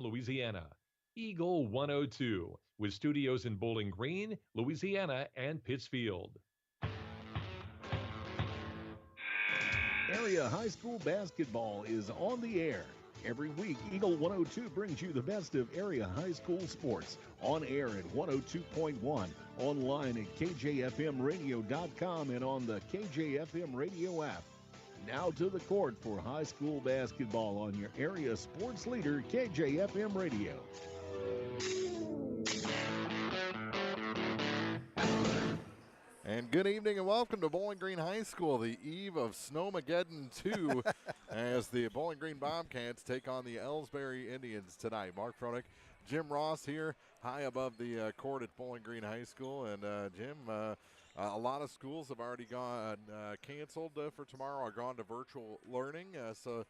Louisiana. Eagle 102, with studios in Bowling Green, Louisiana, and Pittsfield. Area high school basketball is on the air. Every week, Eagle 102 brings you the best of area high school sports. On air at 102.1, online at kjfmradio.com, and on the KJFM radio app. Now to the court for high school basketball on your area sports leader, KJFM Radio. And good evening and welcome to Bowling Green High School, the eve of Snowmageddon 2, as the Bowling Green Bobcats take on the Elsberry Indians tonight. Mark Froelich, Jim Ross here, high above the court at Bowling Green High School. And Jim, a lot of schools have already gone canceled for tomorrow or gone to virtual learning. So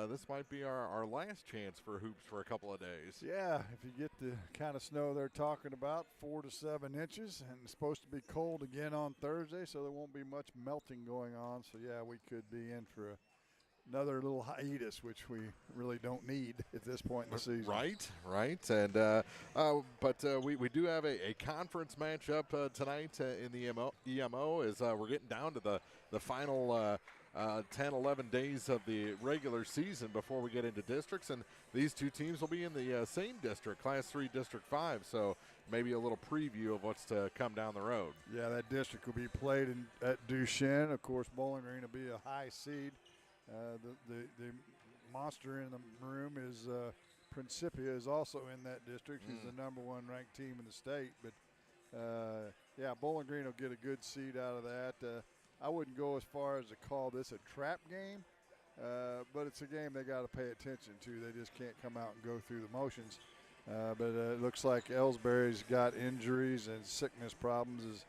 this might be our last chance for hoops for a couple of days. Yeah, if you get the kind of snow they're talking about, 4 to 7 inches, and it's supposed to be cold again on Thursday, so there won't be much melting going on. So, yeah, we could be in for another little hiatus, which we really don't need at this point in the season. Right. And but we do have a conference matchup tonight in the EMO as we're getting down to the final 10, 11 days of the regular season before we get into districts. And these two teams will be in the same district, Class 3, District 5. So maybe a little preview of what's to come down the road. Yeah, that district will be played at Duchesne. Of course, Bowling Green will be a high seed. The monster in the room is Principia is also in that district. He's the number 1 ranked team in the state. But, yeah, Bowling Green will get a good seed out of that. I wouldn't go as far as to call this a trap game, but it's a game they got to pay attention to. They just can't come out and go through the motions. But it looks like Elsberry's got injuries and sickness problems. Is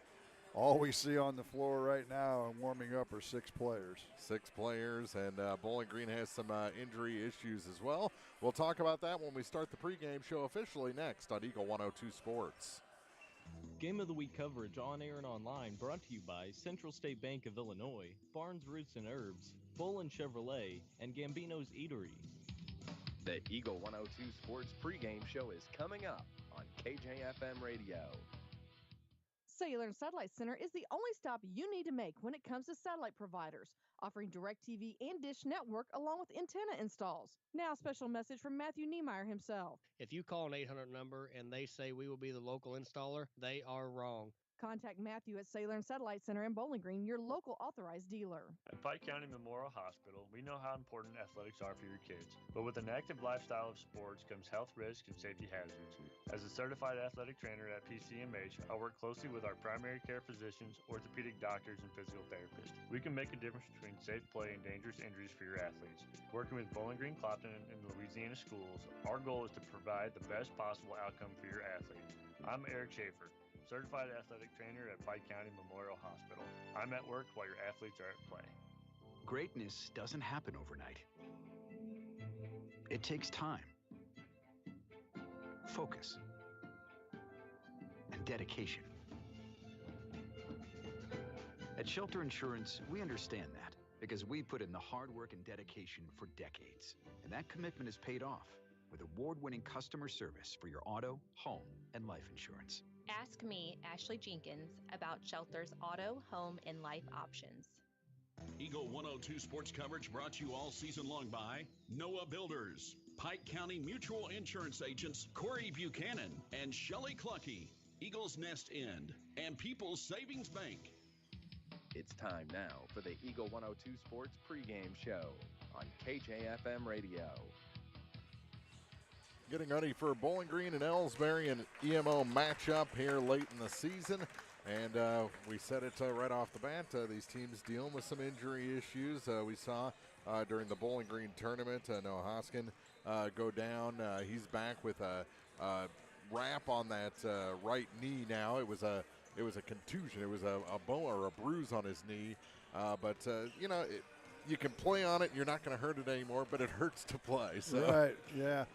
all we see on the floor right now and warming up are 6 players. 6 players, and Bowling Green has some injury issues as well. We'll talk about that when we start the pregame show officially next on Eagle 102 Sports. Game of the Week coverage on air and online brought to you by Central State Bank of Illinois, Barnes Roots and Herbs, Bolin Chevrolet, and Gambino's Eatery. The Eagle 102 Sports pregame show is coming up on KJFM Radio. Cellular and Satellite Center is the only stop you need to make when it comes to satellite providers, offering DirecTV and Dish Network along with antenna installs. Now, a special message from Matthew Niemeyer himself. If you call an 800 number and they say we will be the local installer, they are wrong. Contact Matthew at Cellular and Satellite Center in Bowling Green, your local authorized dealer. At Pike County Memorial Hospital, we know how important athletics are for your kids. But with an active lifestyle of sports comes health risks and safety hazards. As a certified athletic trainer at PCMH, I work closely with our primary care physicians, orthopedic doctors, and physical therapists. We can make a difference between safe play and dangerous injuries for your athletes. Working with Bowling Green Clopton and Louisiana schools, our goal is to provide the best possible outcome for your athletes. I'm Eric Schaefer, certified athletic trainer at Pike County Memorial Hospital. I'm at work while your athletes are at play. Greatness doesn't happen overnight. It takes time, focus, and dedication. At Shelter Insurance, we understand that because we put in the hard work and dedication for decades. And that commitment is paid off with award-winning customer service for your auto, home, and life insurance. Ask me, Ashley Jenkins, about Shelter's auto, home, and life options. Eagle 102 sports coverage brought to you all season long by Noah Builders, Pike County Mutual Insurance Agents Corey Buchanan and Shelley Cluckey, Eagles Nest End, and People's Savings Bank. It's time now for the Eagle 102 Sports pregame show on KJFM Radio. Getting ready for Bowling Green and Elsberry and EMO matchup here late in the season. And we said it right off the bat, these teams dealing with some injury issues. We saw during the Bowling Green tournament, Noah Hoskin go down. He's back with a wrap on that right knee now. It was a contusion. It was a bone or a bruise on his knee. But you can play on it. You're not going to hurt it anymore, but it hurts to play. So. Right, yeah.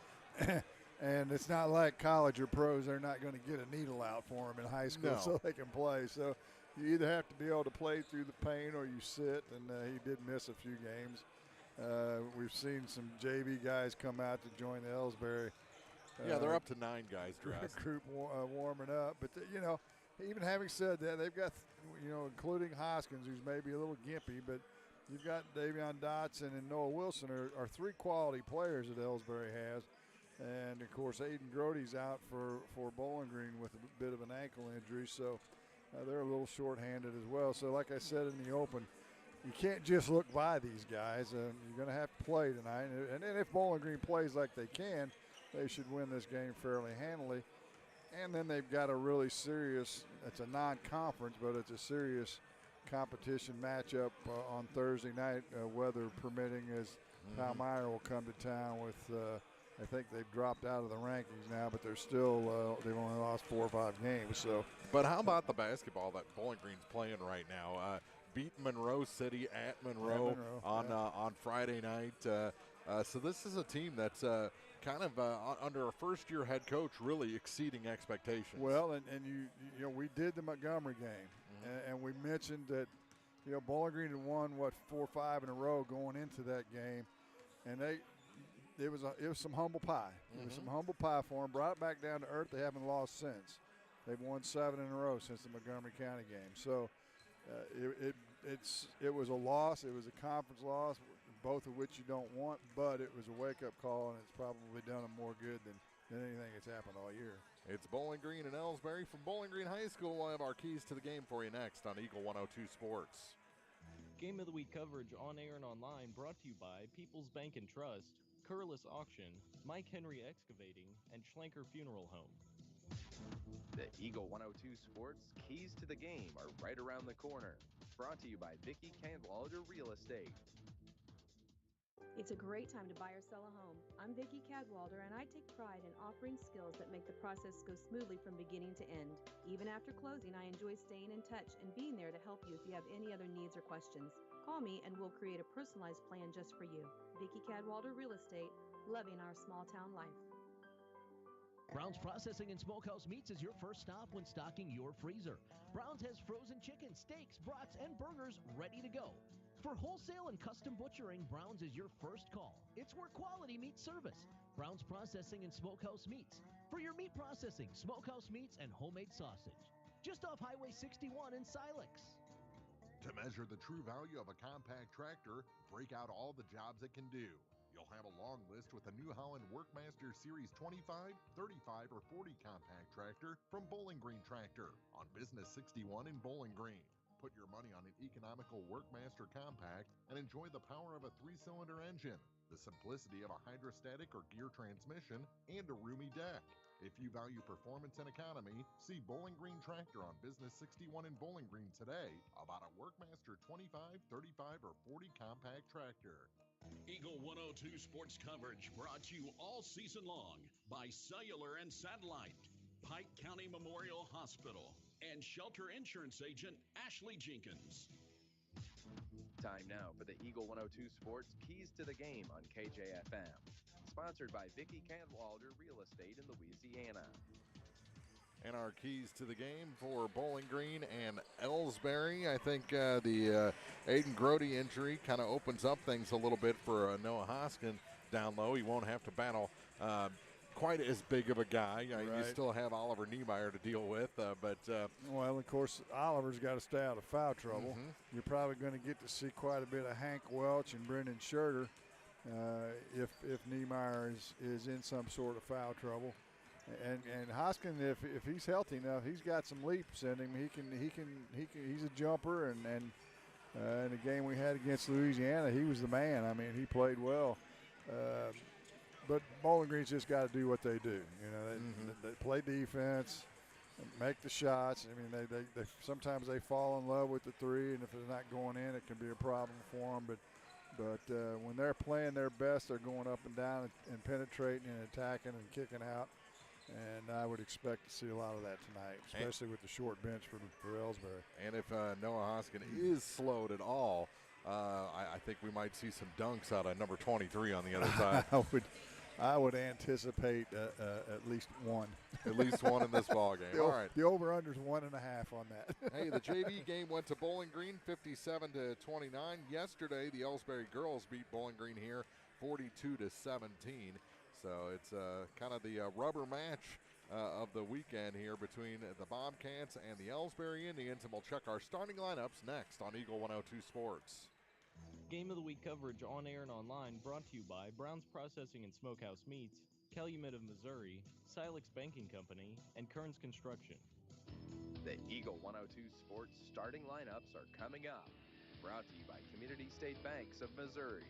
And it's not like college or pros. They're not going to get a needle out for them in high school so they can play. So you either have to be able to play through the pain or you sit, and he did miss a few games. We've seen some JV guys come out to join the Elsberry Yeah, they're up to 9 guys dressed. Group warming up. But, even having said that, they've got, including Hoskins, who's maybe a little gimpy, but you've got Davion Dotson and Noah Wilson are 3 quality players that Elsberry has. And, of course, Aiden Grody's out for Bowling Green with a bit of an ankle injury, so they're a little shorthanded as well. So, like I said in the open, you can't just look by these guys. You're going to have to play tonight. And if Bowling Green plays like they can, they should win this game fairly handily. And then they've got a really serious, it's a non-conference, but it's a serious competition matchup on Thursday night, weather permitting, as Palmyra will come to town with, I think they've dropped out of the rankings now, but they're still, they've only lost 4 or 5 games. So, but how about the basketball that Bowling Green's playing right now? Beat Monroe City at Monroe, on Friday night. So this is a team that's kind of under a first-year head coach, really exceeding expectations. Well, and we did the Montgomery game, and we mentioned that Bowling Green had won 4 or 5 in a row going into that game, and it was some humble pie. It was some humble pie for them. Brought it back down to earth. They haven't lost since. They've won 7 in a row since the Montgomery County game. So it was a loss. It was a conference loss, both of which you don't want, but it was a wake-up call, and it's probably done them more good than anything that's happened all year. It's Bowling Green and Elsberry from Bowling Green High School. We'll have our keys to the game for you next on Eagle 102 Sports. Game of the Week coverage on air and online brought to you by People's Bank and Trust, Curlis Auction, Mike Henry Excavating, and Schlenker Funeral Home. The Eagle 102 Sports keys to the game are right around the corner. Brought to you by Vicki Cadwalder Real Estate. It's a great time to buy or sell a home. I'm Vicki Cadwalder, and I take pride in offering skills that make the process go smoothly from beginning to end. Even after closing, I enjoy staying in touch and being there to help you if you have any other needs or questions. Call me and we'll create a personalized plan just for you. Vicki Cadwalder Real Estate, loving our small town life. Brown's Processing and Smokehouse Meats is your first stop when stocking your freezer. Brown's has frozen chicken, steaks, brats, and burgers ready to go. For wholesale and custom butchering, Brown's is your first call. It's where quality meets service. Brown's Processing and Smokehouse Meats. For your meat processing, smokehouse meats, and homemade sausage. Just off Highway 61 in Silex. To measure the true value of a compact tractor, break out all the jobs it can do. You'll have a long list with a New Holland Workmaster Series 25, 35, or 40 compact tractor from Bowling Green Tractor on Business 61 in Bowling Green. Put your money on an economical Workmaster compact and enjoy the power of a 3-cylinder engine, the simplicity of a hydrostatic or gear transmission, and a roomy deck. If you value performance and economy, see Bowling Green Tractor on Business 61 in Bowling Green today about a Workmaster 25, 35, or 40 compact tractor. Eagle 102 Sports coverage brought to you all season long by Cellular and Satellite, Pike County Memorial Hospital, and Shelter Insurance Agent Ashley Jenkins. Time now for the Eagle 102 Sports Keys to the Game on KJFM. Sponsored by Vicki Cadwalder Real Estate in Louisiana. And our keys to the game for Bowling Green and Elsberry. I think the Aiden Grody injury kind of opens up things a little bit for Noah Hoskin down low. He won't have to battle quite as big of a guy. Right. You still have Oliver Niemeyer to deal with, but well, of course, Oliver's got to stay out of foul trouble. You're probably going to get to see quite a bit of Hank Welch and Brendan Scherter if Niemeyer is in some sort of foul trouble. And Hoskin, if he's healthy enough, he's got some leaps in him. He's a jumper, and in the game we had against Louisiana, he was the man. I mean, he played well. But Bowling Green's just got to do what they do. They play defense, make the shots. I mean, they sometimes they fall in love with the three, and if it's not going in, it can be a problem for them. But when they're playing their best, they're going up and down and penetrating and attacking and kicking out. And I would expect to see a lot of that tonight, especially with the short bench for Elsberry. And if Noah Hoskin is slowed at all, I think we might see some dunks out of number 23 on the other side. I would anticipate at least one. At least one in this ball game. All right. The over-under is 1.5 on that. Hey, the JV game went to Bowling Green 57-29. Yesterday, the Elsberry girls beat Bowling Green here 42-17. So it's kind of the rubber match of the weekend here between the Bobcats and the Elsberry Indians, and we'll check our starting lineups next on Eagle 102 Sports. Game of the Week coverage on air and online brought to you by Brown's Processing and Smokehouse Meats, Calumet of Missouri, Silex Banking Company, and Kearns Construction. The Eagle 102 Sports starting lineups are coming up. Brought to you by Community State Banks of Missouri.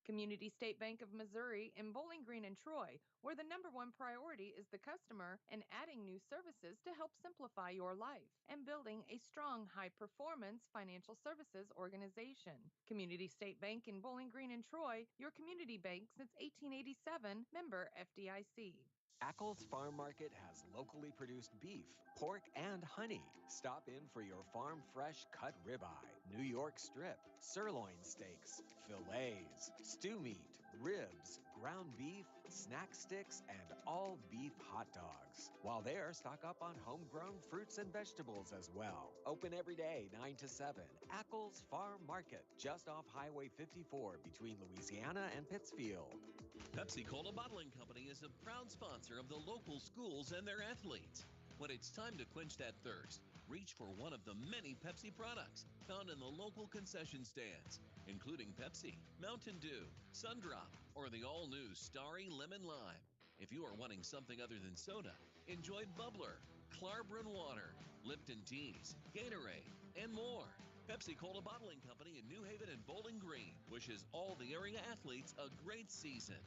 Community State Bank of Missouri in Bowling Green and Troy, where the #1 priority is the customer and adding new services to help simplify your life and building a strong, high-performance financial services organization. Community State Bank in Bowling Green and Troy, your community bank since 1887, member FDIC. Ackles Farm Market has locally produced beef, pork, and honey. Stop in for your farm fresh cut ribeye, New York strip, sirloin steaks, fillets, stew meat, ribs, ground beef, snack sticks, and all beef hot dogs. While there, stock up on homegrown fruits and vegetables as well. Open every day, 9 to 7. Ackles Farm Market, just off Highway 54 between Louisiana and Pittsfield. Pepsi-Cola Bottling Company is a proud sponsor of the local schools and their athletes. When it's time to quench that thirst, reach for one of the many Pepsi products found in the local concession stands, including Pepsi, Mountain Dew, Sundrop, or the all-new Starry Lemon Lime. If you are wanting something other than soda, enjoy Bubbler, Clarbrun Water, Lipton Teas, Gatorade, and more. Pepsi-Cola Bottling Company in New Haven and Bowling Green wishes all the area athletes a great season.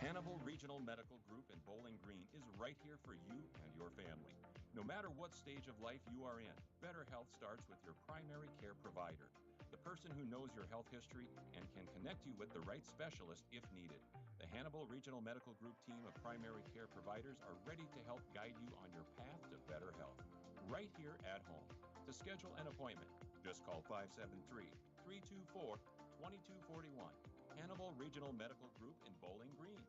Hannibal Regional Medical Group in Bowling Green is right here for you and your family. No matter what stage of life you are in, better health starts with your primary care provider, the person who knows your health history and can connect you with the right specialist if needed. The Hannibal Regional Medical Group team of primary care providers are ready to help guide you on your path to better health, right here at home. To schedule an appointment, just call 573-324-2241. Hannibal Regional Medical Group in Bowling Green.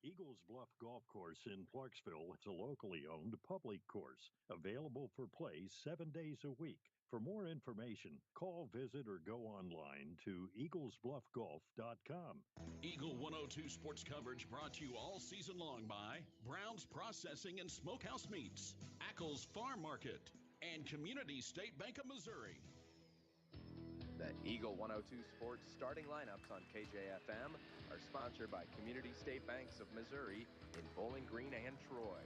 Eagles Bluff Golf Course in Clarksville is a locally owned public course, available for play 7 days a week. For more information, call, visit, or go online to eaglesbluffgolf.com. Eagle 102 Sports coverage brought to you all season long by Brown's Processing and Smokehouse Meats, Ackles Farm Market, and Community State Bank of Missouri. The Eagle 102 Sports starting lineups on KJFM are sponsored by Community State Banks of Missouri in Bowling Green and Troy.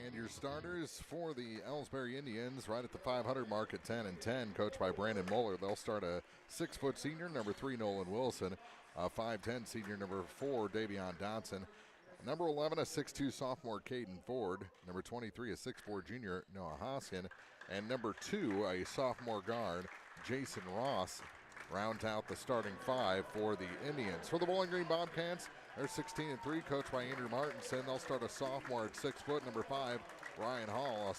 And your starters for the Elsberry Indians right at the 500 mark at 10-10, coached by Brandon Moeller. They'll start a 6-foot senior, number 3, Nolan Wilson, a 5'10 senior, number 4, Davion Dotson, number 11, a 6'2 sophomore, Caden Ford, number 23, a 6'4 junior, Noah Hoskin, and number 2, a sophomore guard, Jason Ross, rounds out the starting 5 for the Indians. For the Bowling Green Bobcats, they're 16-3, coached by Andrew Martinson. They'll start a sophomore at 6 foot, number 5, Ryan Hall. A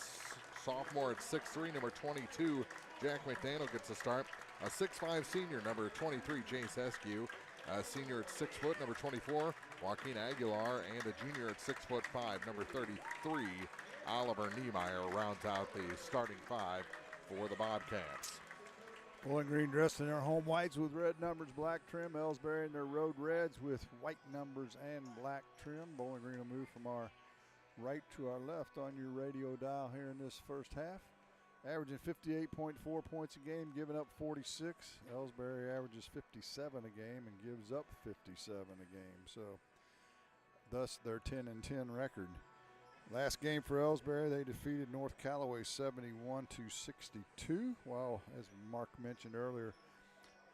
sophomore at 6'3", number 22, Jack McDaniel gets a start. A 6'5 senior, number 23, Jace Eskew. A senior at 6 foot, number 24, Joaquin Aguilar. And a junior at 6'5", number 33, Oliver Niemeyer, rounds out the starting 5 for the Bobcats. Bowling Green dressed in their home whites with red numbers, black trim. Elsberry in their road reds with white numbers and black trim. Bowling Green will move from our right to our left on your radio dial here in this first half. Averaging 58.4 points a game, giving up 46. Elsberry averages 57 a game and gives up 57 a game. So thus their 10-10 record. Last game for Elsberry, they defeated North Callaway 71-62, while, as Mark mentioned earlier,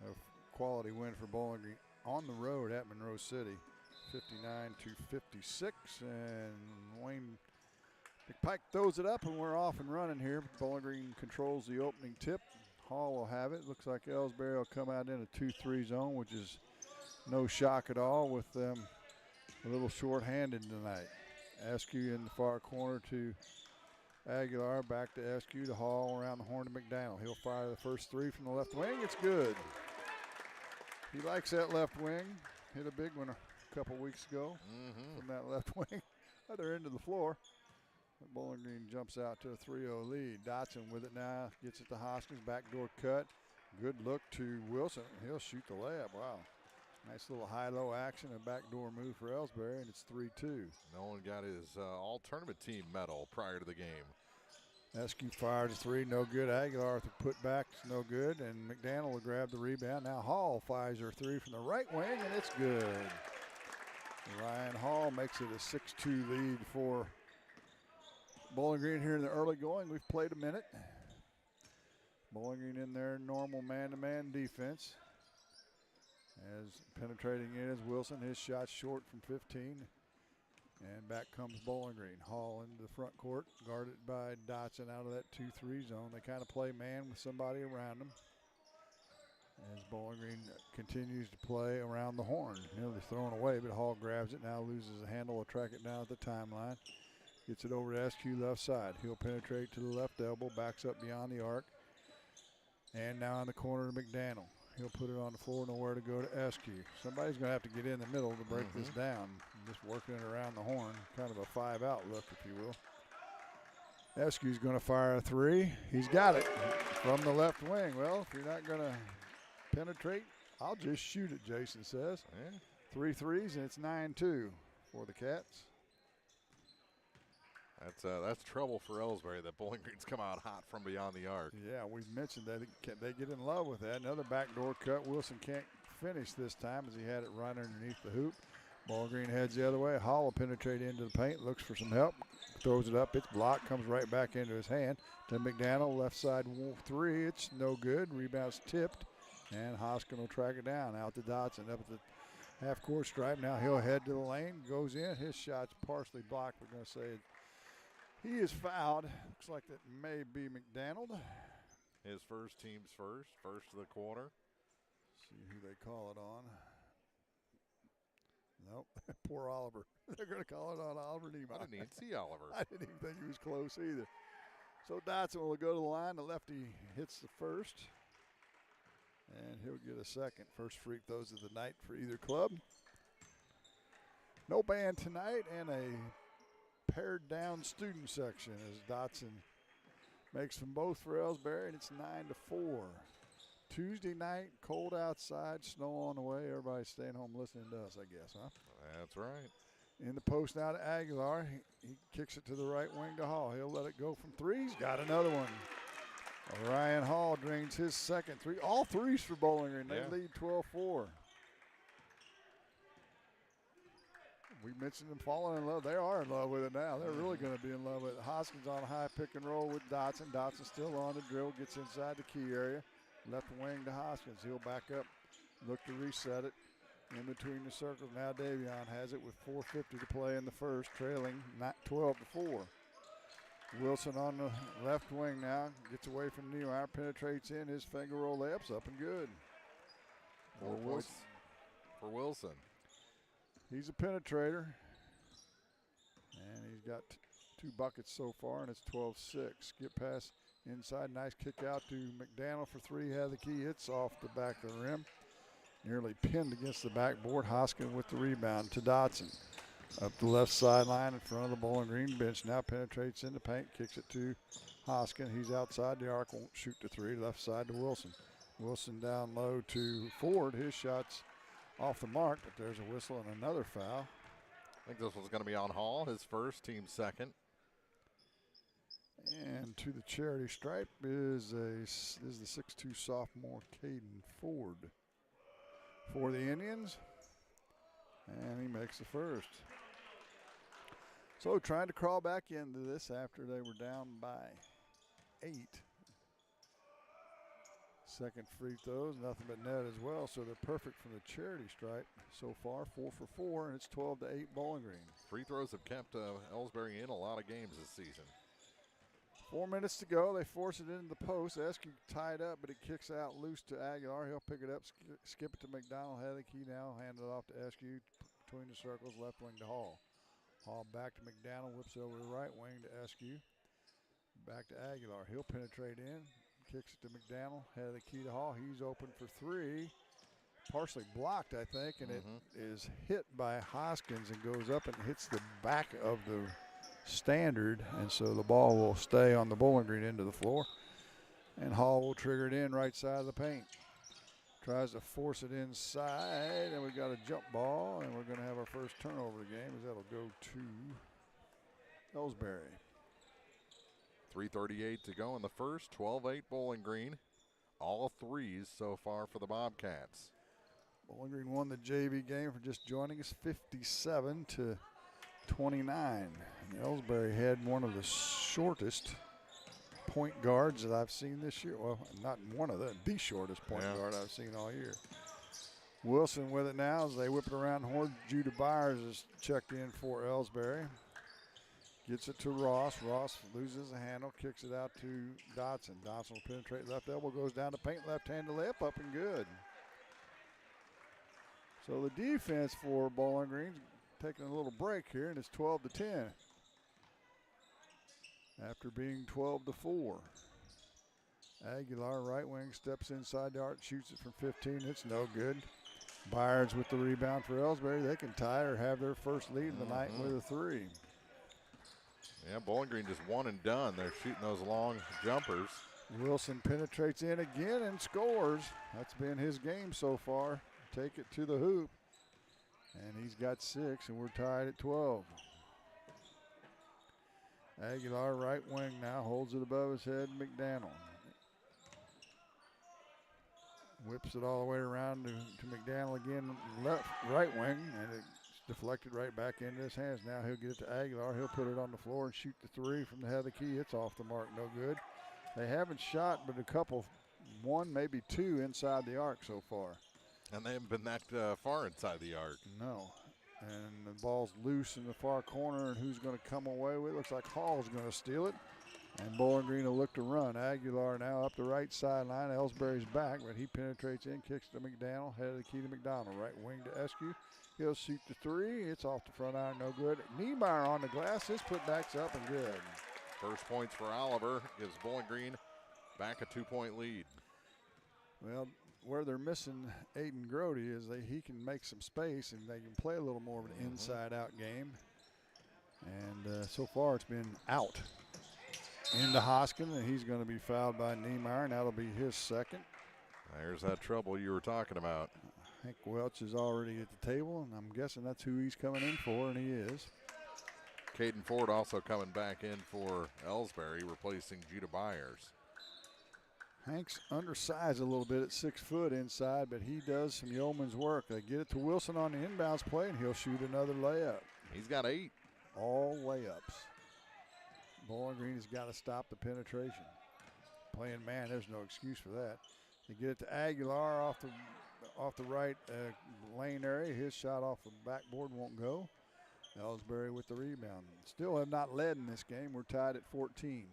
a quality win for Bowling Green on the road at Monroe City, 59-56. And Wayne McPike throws it up, and we're off and running here. Bowling Green controls the opening tip. Hall will have it. Looks like Elsberry will come out in a 2-3 zone, which is no shock at all with them a little short-handed tonight. Askew in the far corner to Aguilar, back to Askew, to Hall, around the horn to McDaniel. He'll fire the first 3 from the left wing. It's good. He likes that left wing. Hit a big one a couple weeks ago from that left wing, other end of the floor. But Bowling Green jumps out to a 3-0 lead. Dotson with it now, gets it to Hoskins, backdoor cut. Good look to Wilson. He'll shoot the layup. Wow. Nice little high-low action, a backdoor move for Elsberry, and it's 3-2. Nolan got his all-tournament team medal prior to the game. Eskew fires a three, no good. Aguilar with the putback, no good, and McDaniel will grab the rebound. Now Hall fires her three from the right wing, and it's good. Ryan Hall makes it a 6-2 lead for Bowling Green here in the early going. We've played a minute. Bowling Green in their normal man-to-man defense. As penetrating in is Wilson. His shot short from 15. And back comes Bowling Green. Hall into the front court, guarded by Dotson out of that 2-3 zone. They kind of play man with somebody around them. As Bowling Green continues to play around the horn. Nearly thrown away, but Hall grabs it, now loses the handle, will track it down at the timeline. Gets it over to SQ left side. He'll penetrate to the left elbow, backs up beyond the arc. And now in the corner to McDaniel. He'll put it on the floor, nowhere to go to SQ. Somebody's going to have to get in the middle to break this down. Just working it around the horn, kind of a 5-out look, if you will. SQ's going to fire a three. He's got it from the left wing. Well, if you're not going to penetrate, I'll just shoot it, Jason says. Yeah. 3 threes, and it's 9-2 for the Cats. That's trouble for Elsberry that Bowling Green's come out hot from beyond the arc. Yeah, we've mentioned that they get in love with that. Another backdoor cut. Wilson can't finish this time as he had it right underneath the hoop. Bowling Green heads the other way. Hall will penetrate into the paint, looks for some help, throws it up. It's blocked, comes right back into his hand. To McDaniel, left side three. It's no good. Rebound's tipped, and Hoskin will track it down. Out to Dotson, up at the half-court stripe. Now he'll head to the lane, goes in. His shot's partially blocked. We're going to say he is fouled. Looks like that may be McDaniel. His first, team's first of the quarter. See who they call it on. Nope, poor Oliver. They're going to call it on Oliver Niemeyer. I didn't even see Oliver. I didn't even think he was close either. So Dotson will go to the line. The lefty hits the first, and he'll get a second. First free throws of the night for either club. No band tonight, and a pared down student section as Dotson makes them both for Elsberry, and it's 9-4. Tuesday night, cold outside, snow on the way. Everybody's staying home listening to us, I guess, huh? That's right. In the post now to Aguilar. He kicks it to the right wing to Hall. He'll let it go from three. He's got another one. Ryan Hall drains his second three. All threes for Bowling Green. They lead 12-4. We mentioned them falling in love. They are in love with it now. They're really going to be in love with it. Hoskins on a high pick and roll with Dotson. Dotson still on the drill, gets inside the key area. Left wing to Hoskins. He'll back up, look to reset it. In between the circles, now Davion has it with 4:50 to play in the first, trailing 12-4. Wilson on the left wing now, gets away from Niemeyer, penetrates in, his finger roll layups up and good. 4 points for Wilson. He's a penetrator, and he's got 2 buckets so far, and it's 12-6. Skip pass inside, nice kick out to McDaniel for 3, had the key, hits off the back of the rim. Nearly pinned against the backboard. Hoskin with the rebound to Dotson. Up the left sideline in front of the Bowling Green bench. Now penetrates in the paint, kicks it to Hoskin. He's outside the arc, won't shoot the 3. Left side to Wilson. Wilson down low to Ford. His shot's off the mark, but there's a whistle and another foul. I think this one's going to be on Hall, his first, team second. And to the charity stripe is the 6'2" sophomore Caden Ford for the Indians, and he makes the first. So trying to crawl back into this after they were down by 8. Second free throws, nothing but net as well, so they're perfect from the charity stripe so far, 4 for 4, and it's 12-8 Bowling Green. Free throws have kept Elsberry in a lot of games this season. 4 minutes to go. They force it into the post. Eskew tied up, but it kicks out loose to Aguilar. He'll pick it up, skip it to McDonald. Had the key now, hand it off to Eskew. Between the circles, left wing to Hall. Hall back to McDonald, whips over the right wing to Eskew. Back to Aguilar. He'll penetrate in, kicks it to McDonald. Had the key to Hall. He's open for 3. Partially blocked, I think, and it is hit by Hoskins and goes up and hits the back of the standard, and so the ball will stay on the Bowling Green end of the floor, and Hall will trigger it in right side of the paint. Tries to force it inside, and we got a jump ball, and we're going to have our first turnover of the game as that'll go to Elsberry. 3:38 to go in the first. 12-8 Bowling Green. All threes so far for the Bobcats. Bowling Green won the JV game for just joining us 57-29. And Elsberry had one of the shortest point guards that I've seen this year. Well, not one of them, the shortest point guard I've seen all year. Wilson with it now as they whip it around the horn. Judah Byers is checked in for Elsberry. Gets it to Ross. Ross loses the handle, kicks it out to Dotson. Dotson will penetrate left elbow, goes down to paint, left-handed layup, up and good. So the defense for Bowling Green's taking a little break here, and it's 12-10 after being 12-4. Aguilar, right wing, steps inside the arc, shoots it from 15. It's no good. Byers with the rebound for Elsberry. They can tie or have their first lead of the night with a three. Yeah, Bowling Green just one and done. They're shooting those long jumpers. Wilson penetrates in again and scores. That's been his game so far. Take it to the hoop. And he's got 6, and we're tied at 12. Aguilar, right wing now, holds it above his head. McDaniel whips it all the way around to McDaniel again, right wing, and it's deflected right back into his hands. Now he'll get it to Aguilar. He'll put it on the floor and shoot the three from the head of the key. It's off the mark, no good. They haven't shot but a couple, one, maybe two inside the arc so far. And they haven't been that far inside the arc. No. And the ball's loose in the far corner, and who's going to come away with it? Looks like Hall's going to steal it. And Bowling Green will look to run. Aguilar now up the right sideline. Elsberry's back, but he penetrates in, kicks to McDaniel, head of the key to McDonald. Right wing to Eskew. He'll shoot the three. It's off the front iron, no good. Niemeyer on the glass. His putback's up and good. First points for Oliver gives Bowling Green back a 2-point lead. Well, where they're missing Aiden Grody is he can make some space and they can play a little more of an inside-out game. And so far it's been out into Hoskin, and he's going to be fouled by Niemeyer, and that'll be his second. There's that trouble you were talking about. Hank Welch is already at the table, and I'm guessing that's who he's coming in for, and he is. Caden Ford also coming back in for Elsberry, replacing Judah Byers. Hank's undersized a little bit at 6 foot inside, but he does some yeoman's work. They get it to Wilson on the inbounds play, and he'll shoot another layup. He's got 8. All layups. Bowling Green has got to stop the penetration. Playing man, there's no excuse for that. They get it to Aguilar off the right lane area. His shot off the backboard won't go. Elsberry with the rebound. Still have not led in this game. We're tied at 14.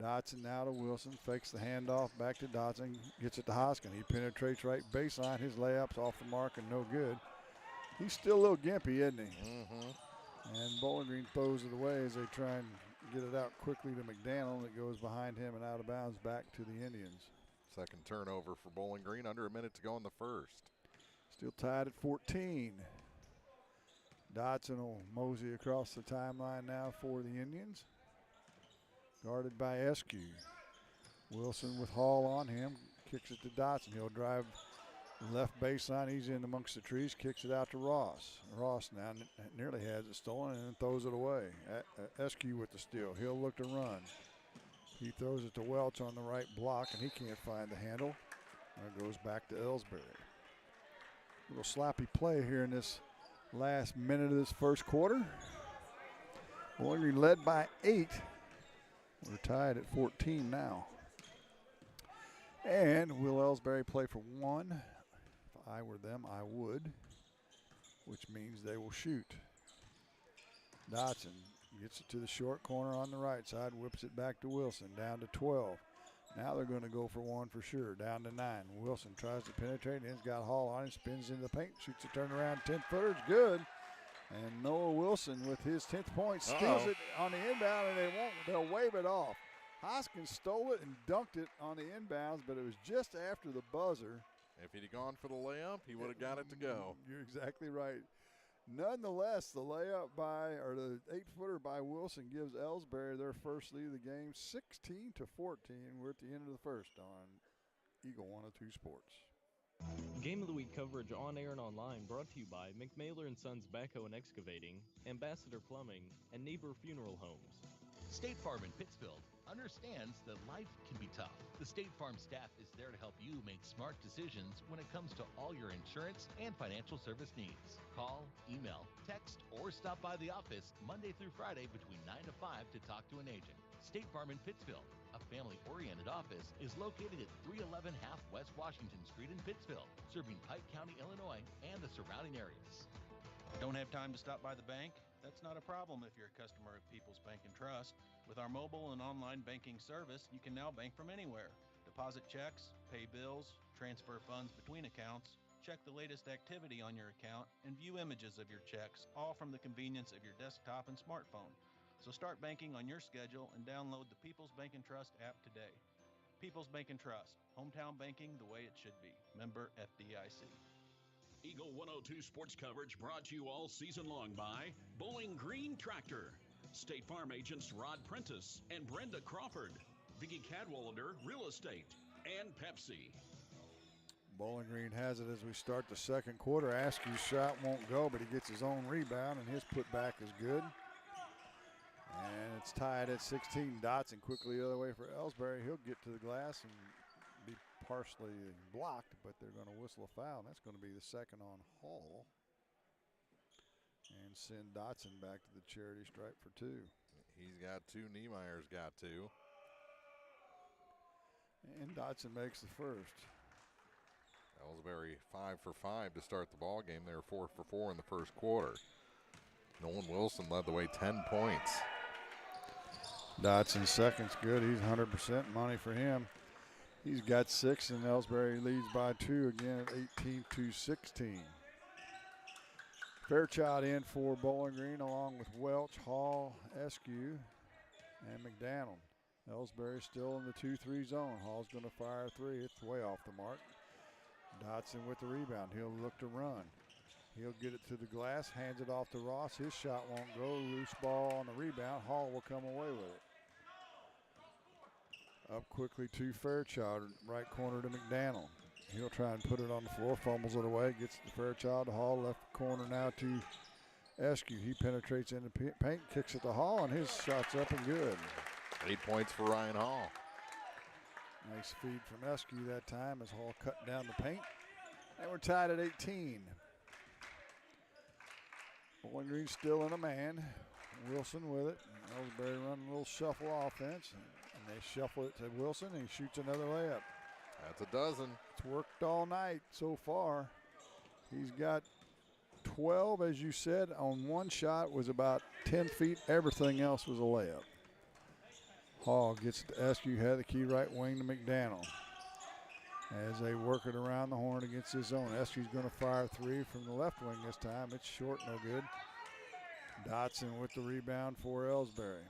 Dotson now to Wilson, fakes the handoff back to Dotson, gets it to Hoskin. He penetrates right baseline. His layup's off the mark and no good. He's still a little gimpy, isn't he? And Bowling Green throws it away as they try and get it out quickly to McDaniel, and it goes behind him and out of bounds back to the Indians. Second turnover for Bowling Green, under a minute to go in the first. Still tied at 14. Dotson will mosey across the timeline now for the Indians. Guarded by Eskew. Wilson with Hall on him, kicks it to Dotson. He'll drive left baseline. He's in amongst the trees, kicks it out to Ross. Ross now nearly has it stolen and then throws it away. Eskew with the steal. He'll look to run. He throws it to Welch on the right block, and he can't find the handle. And it goes back to Elsberry. Little sloppy play here in this last minute of this first quarter. Bowling Green led by 8. We're tied at 14 now. And will Elsberry play for 1? If I were them, I would, which means they will shoot. Dotson gets it to the short corner on the right side, whips it back to Wilson, down to 12. Now they're going to go for 1 for sure, down to 9. Wilson tries to penetrate, and he's got Hall on him, spins into the paint, shoots a turnaround 10-footer, it's good. And Noah Wilson with his 10th point steals it on the inbound, and they'll wave it off. Hoskins stole it and dunked it on the inbounds, but it was just after the buzzer. If he'd got for the layup, he would have got it to go. You're exactly right. Nonetheless, the layup the 8-footer by Wilson gives Elsberry their first lead of the game, 16-14. We're at the end of the first on Eagle 102 Sports. Game of the Week coverage on air and online brought to you by McMailer & Sons Backhoe and Excavating, Ambassador Plumbing, and Niebuhr Funeral Homes. State Farm in Pittsfield understands that life can be tough. The State Farm staff is there to help you make smart decisions when it comes to all your insurance and financial service needs. Call, email, text, or stop by the office Monday through Friday between 9 to 5 to talk to an agent. State Farm in Pittsfield, a family-oriented office, is located at 311 Half West Washington Street in Pittsfield, serving Pike County, Illinois, and the surrounding areas. Don't have time to stop by the bank? That's not a problem if you're a customer of People's Bank and Trust. With our mobile and online banking service, you can now bank from anywhere. Deposit checks, pay bills, transfer funds between accounts, check the latest activity on your account, and view images of your checks, all from the convenience of your desktop and smartphone. So start banking on your schedule and download the People's Bank and Trust app today. People's Bank and Trust, hometown banking the way it should be. Member FDIC. Eagle 102 sports coverage brought to you all season long by Bowling Green Tractor, State Farm agents Rod Prentice and Brenda Crawford, Vicki Cadwalader Real Estate, and Pepsi. Bowling Green has it as we start the second quarter. Askew's shot won't go, but he gets his own rebound, and his putback is good. And it's tied at 16. Dotson quickly the other way for Elsberry. He'll get to the glass and be partially blocked, but they're going to whistle a foul. And that's going to be the second on Hall. And send Dotson back to the charity stripe for two. He's got two. Niemeyer's got two. And Dotson makes the first. Elsberry 5 for 5 to start the ball game. They were 4 for 4 in the first quarter. Nolan Wilson led the way, 10 points. Dotson's second's good. He's 100% money for him. He's got 6, and Elsberry leads by 2 again at 18-16. Fairchild in for Bowling Green along with Welch, Hall, Eskew, and McDaniel. Elsberry still in the 2-3 zone. Hall's going to fire a 3. It's way off the mark. Dotson with the rebound. He'll look to run. He'll get it to the glass, hands it off to Ross. His shot won't go. Loose ball on the rebound. Hall will come away with it. Up quickly to Fairchild, right corner to McDaniel. He'll try and put it on the floor, fumbles it away, gets to Fairchild to Hall, left corner now to Eskew. He penetrates into paint, kicks it to Hall, and his shot's up and good. 8 points for Ryan Hall. Nice feed from Eskew that time as Hall cut down the paint. And we're tied at 18. Bowling Green still in a man. Wilson with it. Elsberry running a little shuffle offense. And they shuffle it to Wilson, and he shoots another layup. That's a dozen. It's worked all night so far. He's got 12, as you said, on one shot was about 10 feet. Everything else was a layup. Hall gets to Eskew, had the key right wing to McDaniel. As they work it around the horn against his own. Eskew's going to fire 3 from the left wing this time. It's short, no good. Dotson with the rebound for Elsberry.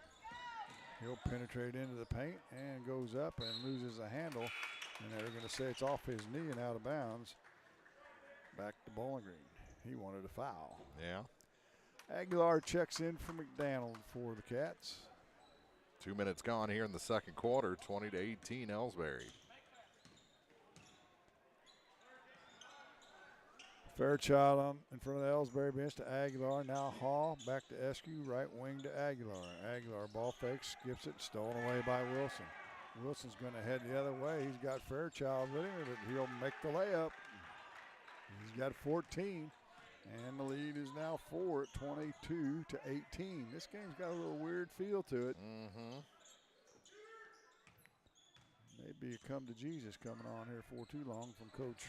He'll penetrate into the paint and goes up and loses a handle. And they're going to say it's off his knee and out of bounds. Back to Bowling Green. He wanted a foul. Yeah. Aguilar checks in for McDaniel for the Cats. 2 minutes gone here in the second quarter, 20-18 Elsberry. Fairchild in front of the Elsberry bench to Aguilar. Now Hall back to Eskew, right wing to Aguilar. Aguilar ball fakes, skips it, stolen away by Wilson. Wilson's going to head the other way. He's got Fairchild with him, but he'll make the layup. He's got 14, and the lead is now 4 at 22-18. This game's got a little weird feel to it. Maybe a come to Jesus coming on here for too long from Coach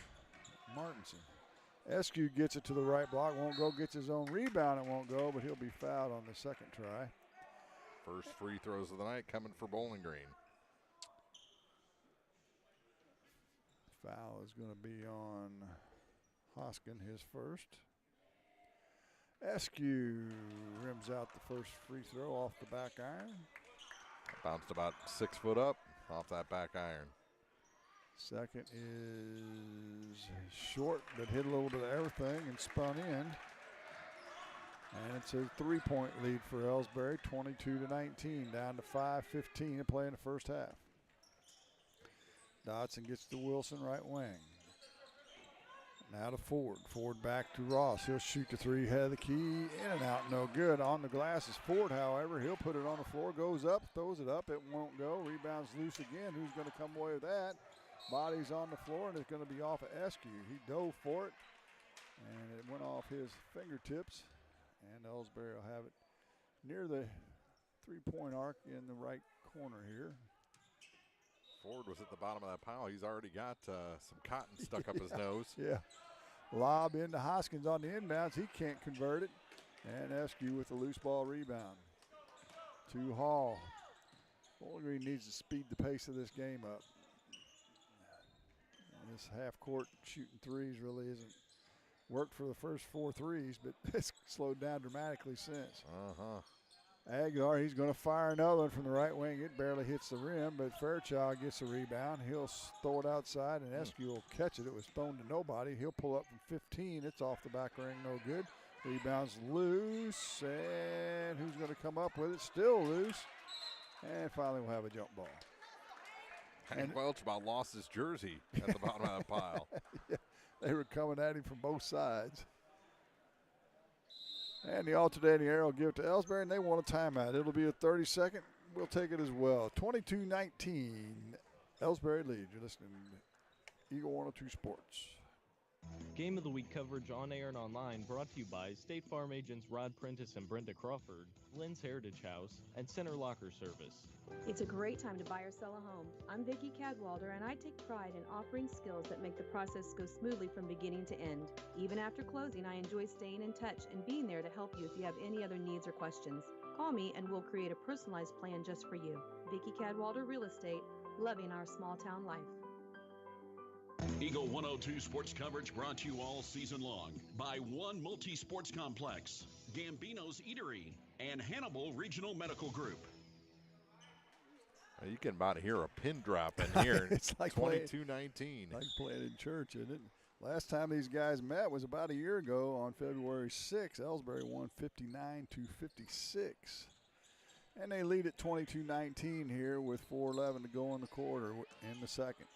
Martinson. Eskew gets it to the right block, won't go, gets his own rebound, it won't go, but he'll be fouled on the second try. First free throws of the night coming for Bowling Green. Foul is going to be on Hoskin, his first. Eskew rims out the first free throw off the back iron. Bounced about 6 foot up off that back iron. Second is short, but hit a little bit of everything and spun in. And it's a 3-point lead for Elsberry, 22-19, down to 5:15 to play in the first half. Dotson gets to Wilson, right wing. Now to Ford. Ford back to Ross. He'll shoot the three, head of the key, in and out, no good. On the glass is Ford, however. He'll put it on the floor, goes up, throws it up. It won't go. Rebounds loose again. Who's going to come away with that? Body's on the floor, and it's going to be off of Eskew. He dove for it, and it went off his fingertips. And Elsberry will have it near the three-point arc in the right corner here. Ford was at the bottom of that pile. He's already got some cotton stuck up his nose. Yeah. Lob into Hoskins on the inbounds. He can't convert it. And Eskew with the loose ball rebound. To Hall. Bowling Green needs to speed the pace of this game up. This half-court shooting threes really isn't worked for the first 4 threes, but it's slowed down dramatically since. Aguilar, he's going to fire another one from the right wing. It barely hits the rim, but Fairchild gets a rebound. He'll throw it outside, and Eskew will catch it. It was thrown to nobody. He'll pull up from 15. It's off the back ring, no good. Rebounds loose, and who's going to come up with it? Still loose. And finally we'll have a jump ball. Hank Welch about lost his jersey at the bottom of that pile. Yeah, they were coming at him from both sides. And the alternating arrow will give it to Elsberry, and they want a timeout. It'll be a 30-second. We'll take it as well. 22-19, Elsberry leads. You're listening to Eagle 102 Sports. Game of the Week coverage on air and online brought to you by State Farm agents Rod Prentice and Brenda Crawford, Lynn's Heritage House, and Center Locker Service. It's a great time to buy or sell a home. I'm Vicki Cadwalder, and I take pride in offering skills that make the process go smoothly from beginning to end. Even after closing, I enjoy staying in touch and being there to help you if you have any other needs or questions. Call me and we'll create a personalized plan just for you. Vicki Cadwalder Real Estate, loving our small town life. Eagle 102 sports coverage brought to you all season long by One Multi-Sports Complex, Gambino's Eatery, and Hannibal Regional Medical Group. You can about hear a pin drop in here. It's like 22-19. Like playing in church, isn't it? Last time these guys met was about a year ago on February 6th. Elsberry won 59-56. And they lead at 22-19 here with 4:11 to go in the quarter in the second.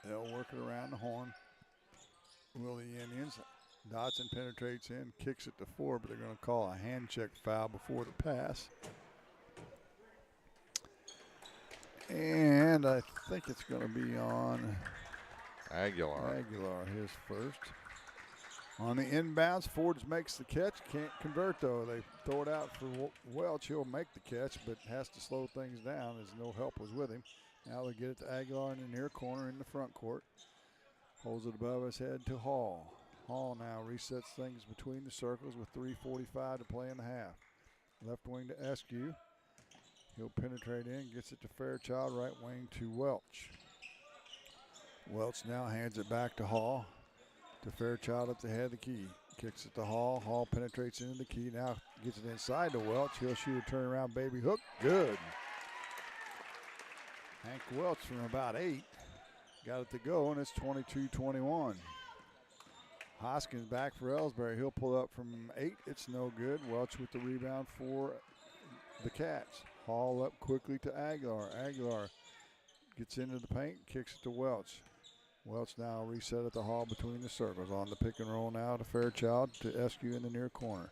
They'll work it around the horn. Will the Indians? Dotson penetrates in, kicks it to 4, but they're going to call a hand check foul before the pass. And I think it's going to be on Aguilar. Aguilar, his first. On the inbounds, Fords makes the catch. Can't convert, though. They throw it out for Welch. He'll make the catch, but has to slow things down as no help was with him. Now they get it to Aguilar in the near corner in the front court. Holds it above his head to Hall. Hall now resets things between the circles with 3:45 to play in the half. Left wing to Eskew. He'll penetrate in, gets it to Fairchild, right wing to Welch. Welch now hands it back to Hall. To Fairchild at the head of the key. Kicks it to Hall. Hall penetrates into the key. Now gets it inside to Welch. He'll shoot a turnaround baby hook. Good. Hank Welch from about 8. Got it to go, and it's 22-21. Hoskins back for Elsberry. He'll pull up from 8. It's no good. Welch with the rebound for the Cats. Hall up quickly to Aguilar. Aguilar gets into the paint, kicks it to Welch. Welch now reset at the Hall between the circles. On the pick and roll now to Fairchild to Eskew in the near corner.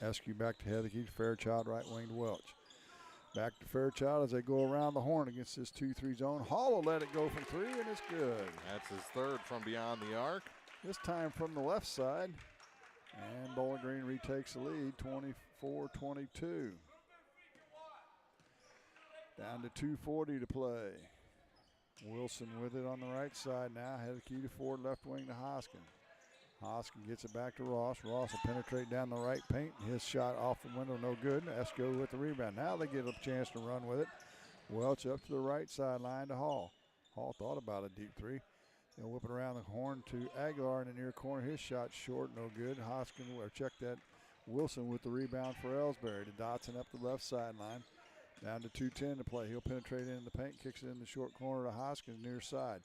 Eskew back to head of the key to Fairchild, right wing to Welch. Back to Fairchild as they go around the horn against this 2-3 zone. Hall will let it go from 3, and it's good. That's his third from beyond the arc. This time from the left side. And Bowling Green retakes the lead, 24-22. Down to 2:40 to play. Wilson with it on the right side now. Head of the key to Ford, left wing to Hoskin. Hoskin gets it back to Ross. Ross will penetrate down the right paint. His shot off the window, no good. Eskew with the rebound. Now they get a chance to run with it. Welch up to the right sideline to Hall. Hall thought about a deep 3. They'll whip it around the horn to Aguilar in the near corner. His shot short, no good. Hoskin, or check that. Wilson with the rebound for Elsberry. To Dotson up the left sideline. Down to 2:10 to play. He'll penetrate in the paint, kicks it in the short corner to Hoskins near side.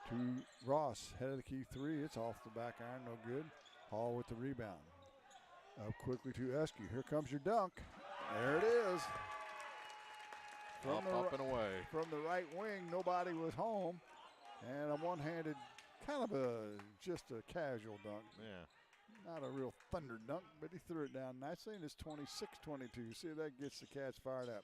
To Ross, head of the key 3. It's off the back iron, no good. Hall with the rebound. Up quickly to Eskew. Here comes your dunk. There it is. Up and away. From the right wing, nobody was home. And a one-handed kind of just a casual dunk. Yeah. Not a real thunder dunk, but he threw it down nicely, and it's 26-22. See if that gets the Cats fired up.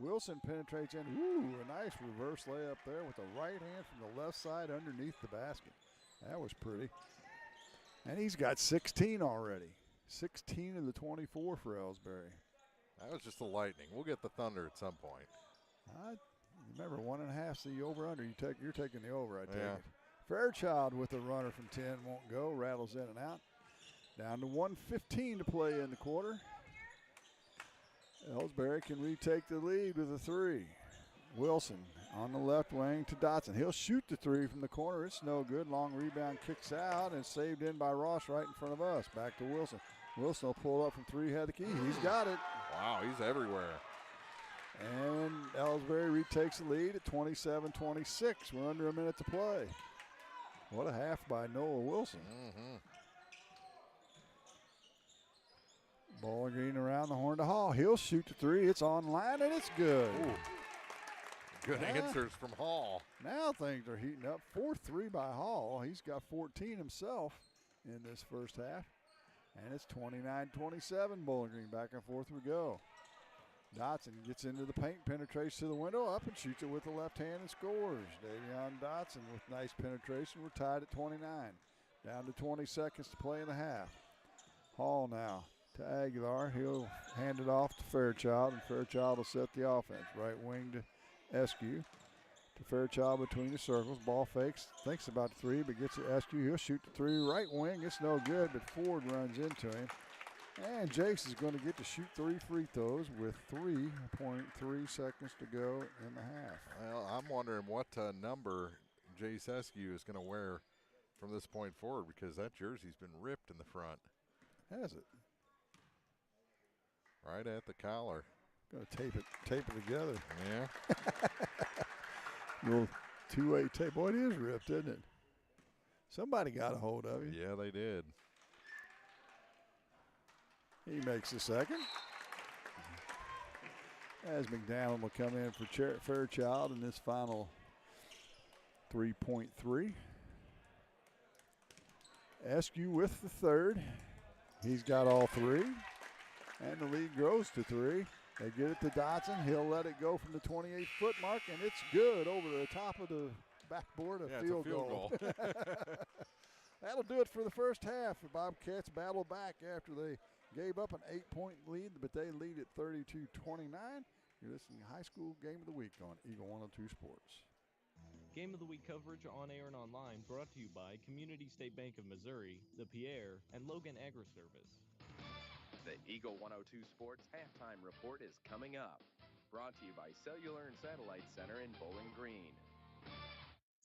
Wilson penetrates in. Ooh, a nice reverse layup there with the right hand from the left side underneath the basket. That was pretty. And he's got 16 already. 16 of the 24 for Elsberry. That was just the Lightning. We'll get the Thunder at some point. Remember, 1.5's the over-under. You're taking the over, I take Yeah. it. Fairchild with a runner from 10 won't go. Rattles in and out. Down to 1:15 to play in the quarter. Elsberry can retake the lead with a three. Wilson on the left wing to Dotson. He'll shoot the three from the corner. It's no good. Long rebound, kicks out, and saved in by Ross right in front of us. Back to Wilson. Wilson will pull up from three, had the key. He's got it. Wow, he's everywhere. And Elsberry retakes the lead at 27-26. We're under a minute to play. What a half by Noah Wilson. Bowling Green around the horn to Hall. He'll shoot the three. It's online, and it's good. Ooh. Good answers from Hall. Now things are heating up. 4-3 by Hall. He's got 14 himself in this first half. And it's 29-27. Bowling Green back and forth we go. Dotson gets into the paint, penetrates to the window, up and shoots it with the left hand and scores. Davion Dotson with nice penetration. We're tied at 29. Down to 20 seconds to play in the half. Hall now to Aguilar. He'll hand it off to Fairchild, and Fairchild will set the offense. Right wing to Eskew. To Fairchild between the circles. Ball fakes, thinks about the three, but gets it Eskew. He'll shoot the three. Right wing, it's no good, but Ford runs into him. And Jace is going to get to shoot 3 free throws with 3.3 seconds to go in the half. Well, I'm wondering what number Jace Eskew is going to wear from this point forward, because that jersey's been ripped in the front. Has it? Right at the collar. Going to tape it together. Yeah. Little two-way tape. Boy, it is ripped, isn't it? Somebody got a hold of it. Yeah, they did. He makes the second. As McDonald will come in for Fairchild in this final 3.3. Eskew with the third. He's got all three. And the lead grows to 3. They get it to Dotson. He'll let it go from the 28-foot mark, and it's good over the top of the backboard. Yeah, Field it's a field goal. That'll do it for the first half. The Bobcats battle back after they gave up an 8-point lead, but they lead at 32-29. You're listening to High School Game of the Week on Eagle 102 Sports. Game of the Week coverage on air and online brought to you by Community State Bank of Missouri, the Pierre, and Logan Agri-Service. The Eagle 102 Sports Halftime Report is coming up. Brought to you by Cellular and Satellite Center in Bowling Green.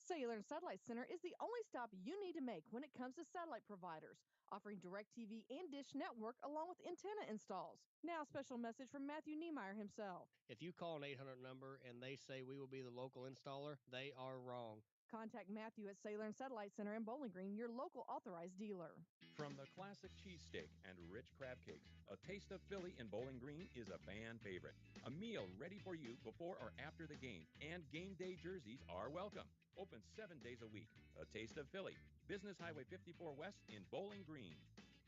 Cellular and Satellite Center is the only stop you need to make when it comes to satellite providers, offering DirecTV and Dish Network along with antenna installs. Now a special message from Matthew Niemeyer himself. If you call an 800 number and they say we will be the local installer, they are wrong. Contact Matthew at Cellular and Satellite Center in Bowling Green, your local authorized dealer. From the classic cheesesteak and rich crab cakes, a taste of Philly in Bowling Green is a fan favorite. A meal ready for you before or after the game, and game day jerseys are welcome. Open 7 days a week. A taste of Philly. Business Highway 54 West in Bowling Green.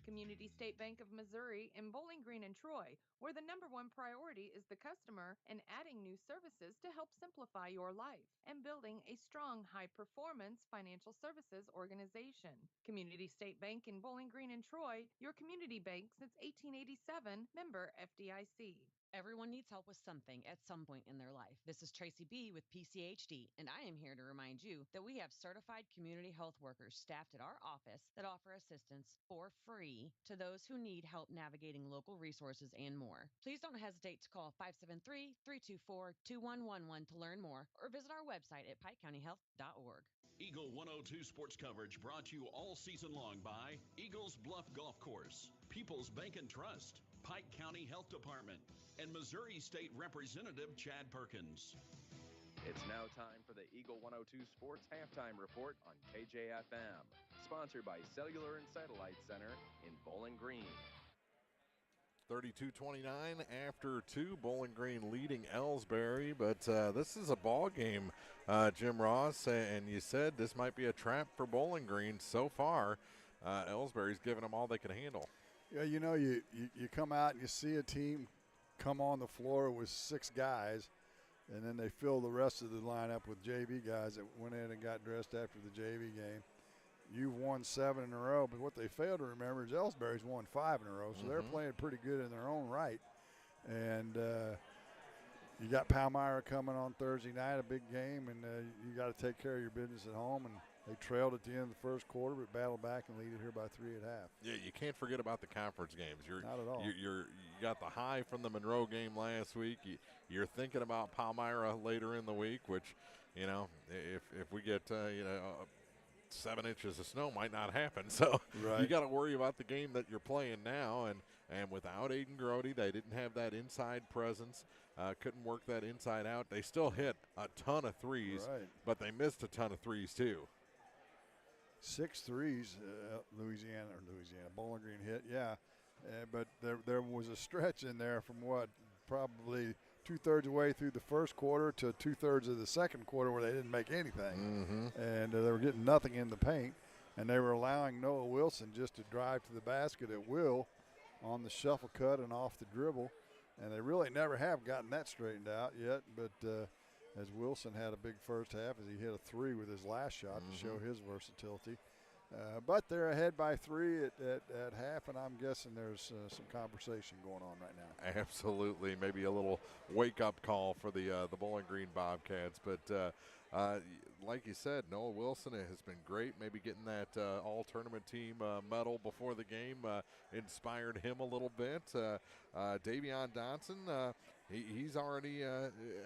Community State Bank of Missouri in Bowling Green and Troy, where the #1 priority is the customer and adding new services to help simplify your life and building a strong, high-performance financial services organization. Community State Bank in Bowling Green and Troy, your community bank since 1887, member FDIC. Everyone needs help with something at some point in their life. This is Tracy B. with PCHD, and I am here to remind you that we have certified community health workers staffed at our office that offer assistance for free to those who need help navigating local resources and more. Please don't hesitate to call 573-324-2111 to learn more, or visit our website at pikecountyhealth.org. Eagle 102 sports coverage brought to you all season long by Eagles Bluff Golf Course, People's Bank and Trust, Pike County Health Department, and Missouri State Representative Chad Perkins. It's now time for the Eagle 102 Sports Halftime Report on KJFM, sponsored by Cellular and Satellite Center in Bowling Green. 32-29 after 2. Bowling Green leading Elsberry, but this is a ball game, Jim Ross, and you said this might be a trap for Bowling Green. So far, Elsberry's giving them all they can handle. Yeah, you know, you come out and you see a team come on the floor with 6 guys, and then they fill the rest of the lineup with JV guys that went in and got dressed after the JV game. You've won 7 in a row, but what they fail to remember is Elsberry's won 5 in a row, so they're playing pretty good in their own right. And you got Palmyra coming on Thursday night, a big game, and you got to take care of your business at home. And they trailed at the end of the first quarter, but battled back and lead it here by 3 at half. Yeah, you can't forget about the conference games. Not at all. You got the high from the Monroe game last week. You're thinking about Palmyra later in the week, which, you know, if we get 7 inches of snow might not happen. So right. You got to worry about the game that you're playing now. And without Aiden Grody, they didn't have that inside presence, couldn't work that inside out. They still hit a ton of threes, right. but they missed a ton of threes too. 6 threes, Louisiana, Bowling Green hit, yeah. But there was a stretch in there from probably 2/3 away through the first quarter to 2/3 of the second quarter where they didn't make anything. And they were getting nothing in the paint. And they were allowing Noah Wilson just to drive to the basket at will on the shuffle cut and off the dribble. And they really never have gotten that straightened out yet. But as Wilson had a big first half as he hit a 3 with his last shot to show his versatility. But they're ahead by 3 at half, and I'm guessing there's some conversation going on right now. Absolutely, maybe a little wake-up call for the Bowling Green Bobcats. But like you said, Noah Wilson has been great. Maybe getting that all-tournament team medal before the game inspired him a little bit. Davion Dotson, he's already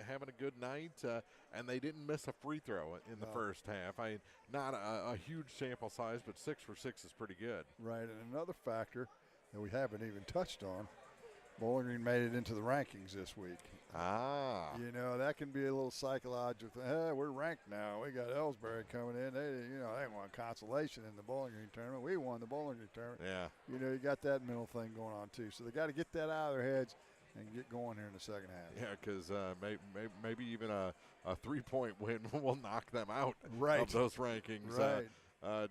having a good night, and they didn't miss a free throw in the first half. Not a huge sample size, but 6 for 6 is pretty good. Right, and another factor that we haven't even touched on, Bowling Green made it into the rankings this week. You know, that can be a little psychological. We're ranked now. We got Elsberry coming in. They won consolation in the Bowling Green tournament. We won the Bowling Green tournament. Yeah. You know, you got that mental thing going on too. So they got to get that out of their heads and get going here in the second half. Yeah, because maybe even a 3-point win will knock them out of those rankings. Right.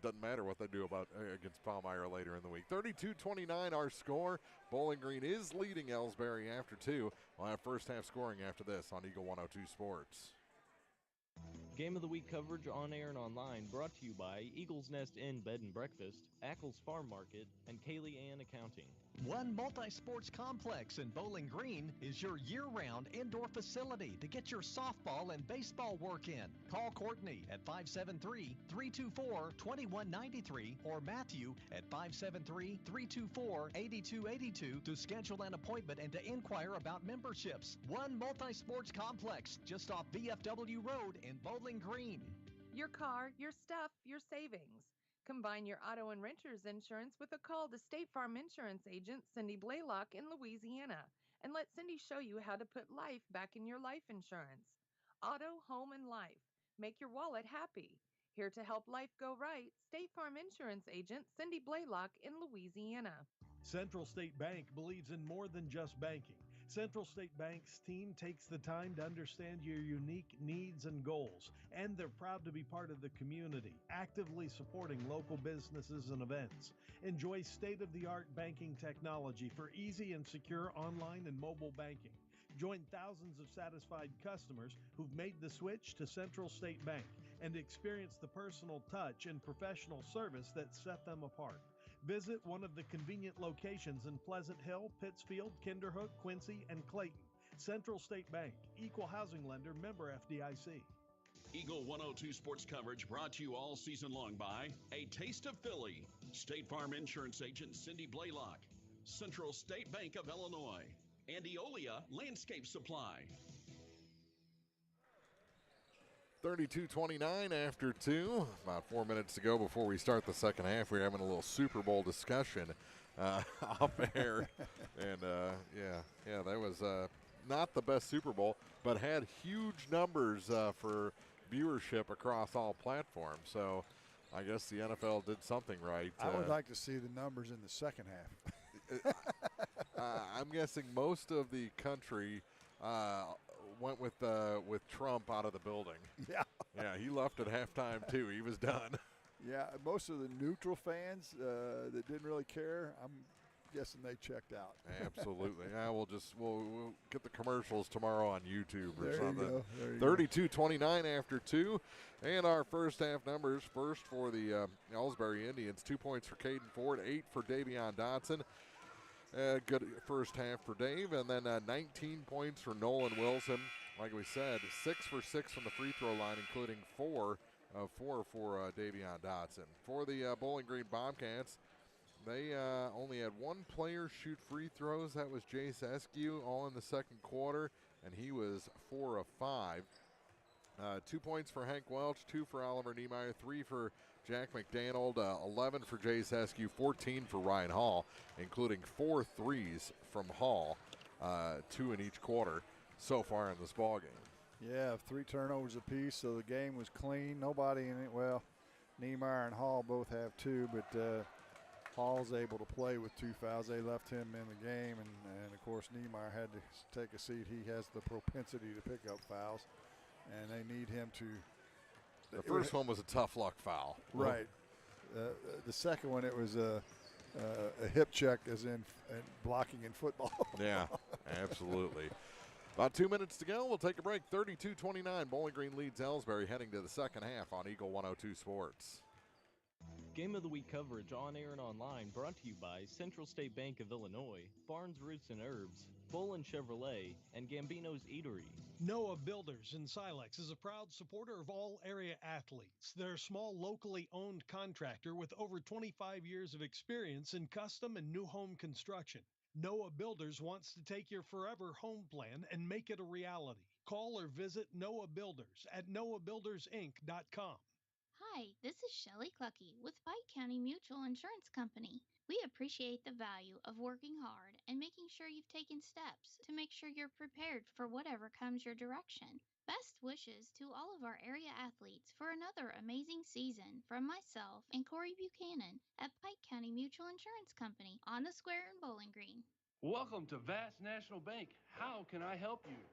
Doesn't matter what they do against Palmyra later in the week. 32-29 our score. Bowling Green is leading Elsberry after 2. We'll have first half scoring after this on Eagle 102 Sports. Game of the Week coverage on air and online brought to you by Eagles Nest Inn Bed and Breakfast, Ackles Farm Market, and Kaylee Ann Accounting. One Multi-Sports Complex in Bowling Green is your year-round indoor facility to get your softball and baseball work in. Call Courtney at 573-324-2193 or Matthew at 573-324-8282 to schedule an appointment and to inquire about memberships. One Multi-Sports Complex just off VFW Road in Bowling Green. Your car, your stuff, your savings. Combine your auto and renter's insurance with a call to State Farm Insurance agent Cindy Blaylock in Louisiana, and let Cindy show you how to put life back in your life insurance. Auto, home, and life. Make your wallet happy. Here to help life go right, State Farm Insurance agent Cindy Blaylock in Louisiana. Central State Bank believes in more than just banking. Central State Bank's team takes the time to understand your unique needs and goals, and they're proud to be part of the community, actively supporting local businesses and events. Enjoy state-of-the-art banking technology for easy and secure online and mobile banking. Join thousands of satisfied customers who've made the switch to Central State Bank and experience the personal touch and professional service that set them apart. Visit one of the convenient locations in Pleasant Hill, Pittsfield, Kinderhook, Quincy, and Clayton. Central State Bank, equal housing lender, member FDIC. Eagle 102 sports coverage brought to you all season long by A Taste of Philly, State Farm Insurance agent Cindy Blaylock, Central State Bank of Illinois, and Eolia Landscape Supply. 32-29 after 2. About 4 minutes to go before we start the second half. We're having a little Super Bowl discussion off air. And, that was not the best Super Bowl, but had huge numbers for viewership across all platforms. So I guess the NFL did something right. I would like to see the numbers in the second half. I'm guessing most of the country went with Trump out of the building. Yeah. Yeah, he left at halftime, too. He was done. Yeah, most of the neutral fans that didn't really care, I'm guessing they checked out. Absolutely. Yeah, we'll get the commercials tomorrow on YouTube or there something. You go. 32-29 after 2. And our first half numbers. First for the Elsberry Indians, 2 points for Caden Ford, 8 for Davion Dotson. Good first half for Dave. And then 19 points for Nolan Wilson. Like we said, 6 for 6 from the free throw line, including 4 for Davion Dotson. For the Bowling Green Bobcats, they only had one player shoot free throws. That was Jace Eskew, all in the second quarter, and he was 4 of 5. 2 points for Hank Welch, 2 for Oliver Niemeyer, 3 for Jack McDaniel, 11 for Jace Eskew, 14 for Ryan Hall, including 4 threes from Hall, 2 in each quarter so far in this ballgame. Yeah, 3 turnovers apiece, so the game was clean. Nobody in it. Well, Niemeyer and Hall both have 2, but Hall's able to play with 2 fouls. They left him in the game, and of course Niemeyer had to take a seat. He has the propensity to pick up fouls, and they need him to. The first one was a tough luck foul. Right. The second one, it was a hip check, as in blocking in football. Yeah, absolutely. About 2 minutes to go. We'll take a break. 32-29. Bowling Green leads Elsberry heading to the second half on Eagle 102 Sports. Game of the Week coverage on air and online brought to you by Central State Bank of Illinois, Barnes Roots and Herbs, Bolin Chevrolet, and Gambino's Eatery. Noah Builders in Silex is a proud supporter of all area athletes. They're a small, locally owned contractor with over 25 years of experience in custom and new home construction. Noah Builders wants to take your forever home plan and make it a reality. Call or visit Noah Builders at noahbuildersinc.com. Hi, this is Shelley Clucky with Pike County Mutual Insurance Company. We appreciate the value of working hard and making sure you've taken steps to make sure you're prepared for whatever comes your direction. Best wishes to all of our area athletes for another amazing season from myself and Corey Buchanan at Pike County Mutual Insurance Company on the square in Bowling Green. Welcome to Vast National Bank. How can I help you?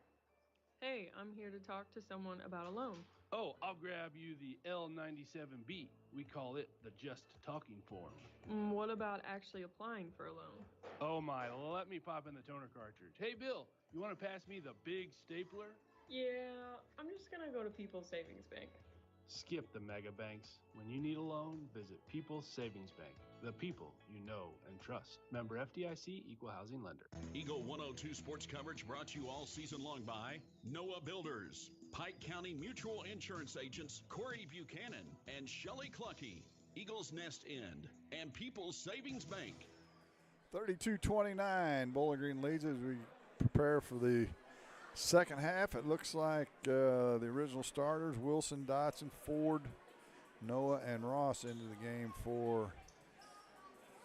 Hey, I'm here to talk to someone about a loan. Oh, I'll grab you the L97B. We call it the Just Talking form. What about actually applying for a loan? Oh my, let me pop in the toner cartridge. Hey Bill, you want to pass me the big stapler? Yeah, I'm just gonna go to People's Savings Bank. Skip the mega banks. When you need a loan, visit People's Savings Bank. The people you know and trust. Member FDIC, Equal Housing Lender. Eagle 102 sports coverage brought to you all season long by Noah Builders, Pike County Mutual Insurance Agents Corey Buchanan and Shelley Clucky, Eagles Nest End, and People's Savings Bank. 32-29, Bowling Green leads as we prepare for the second half. It looks like the original starters, Wilson, Dotson, Ford, Noah, and Ross into the game for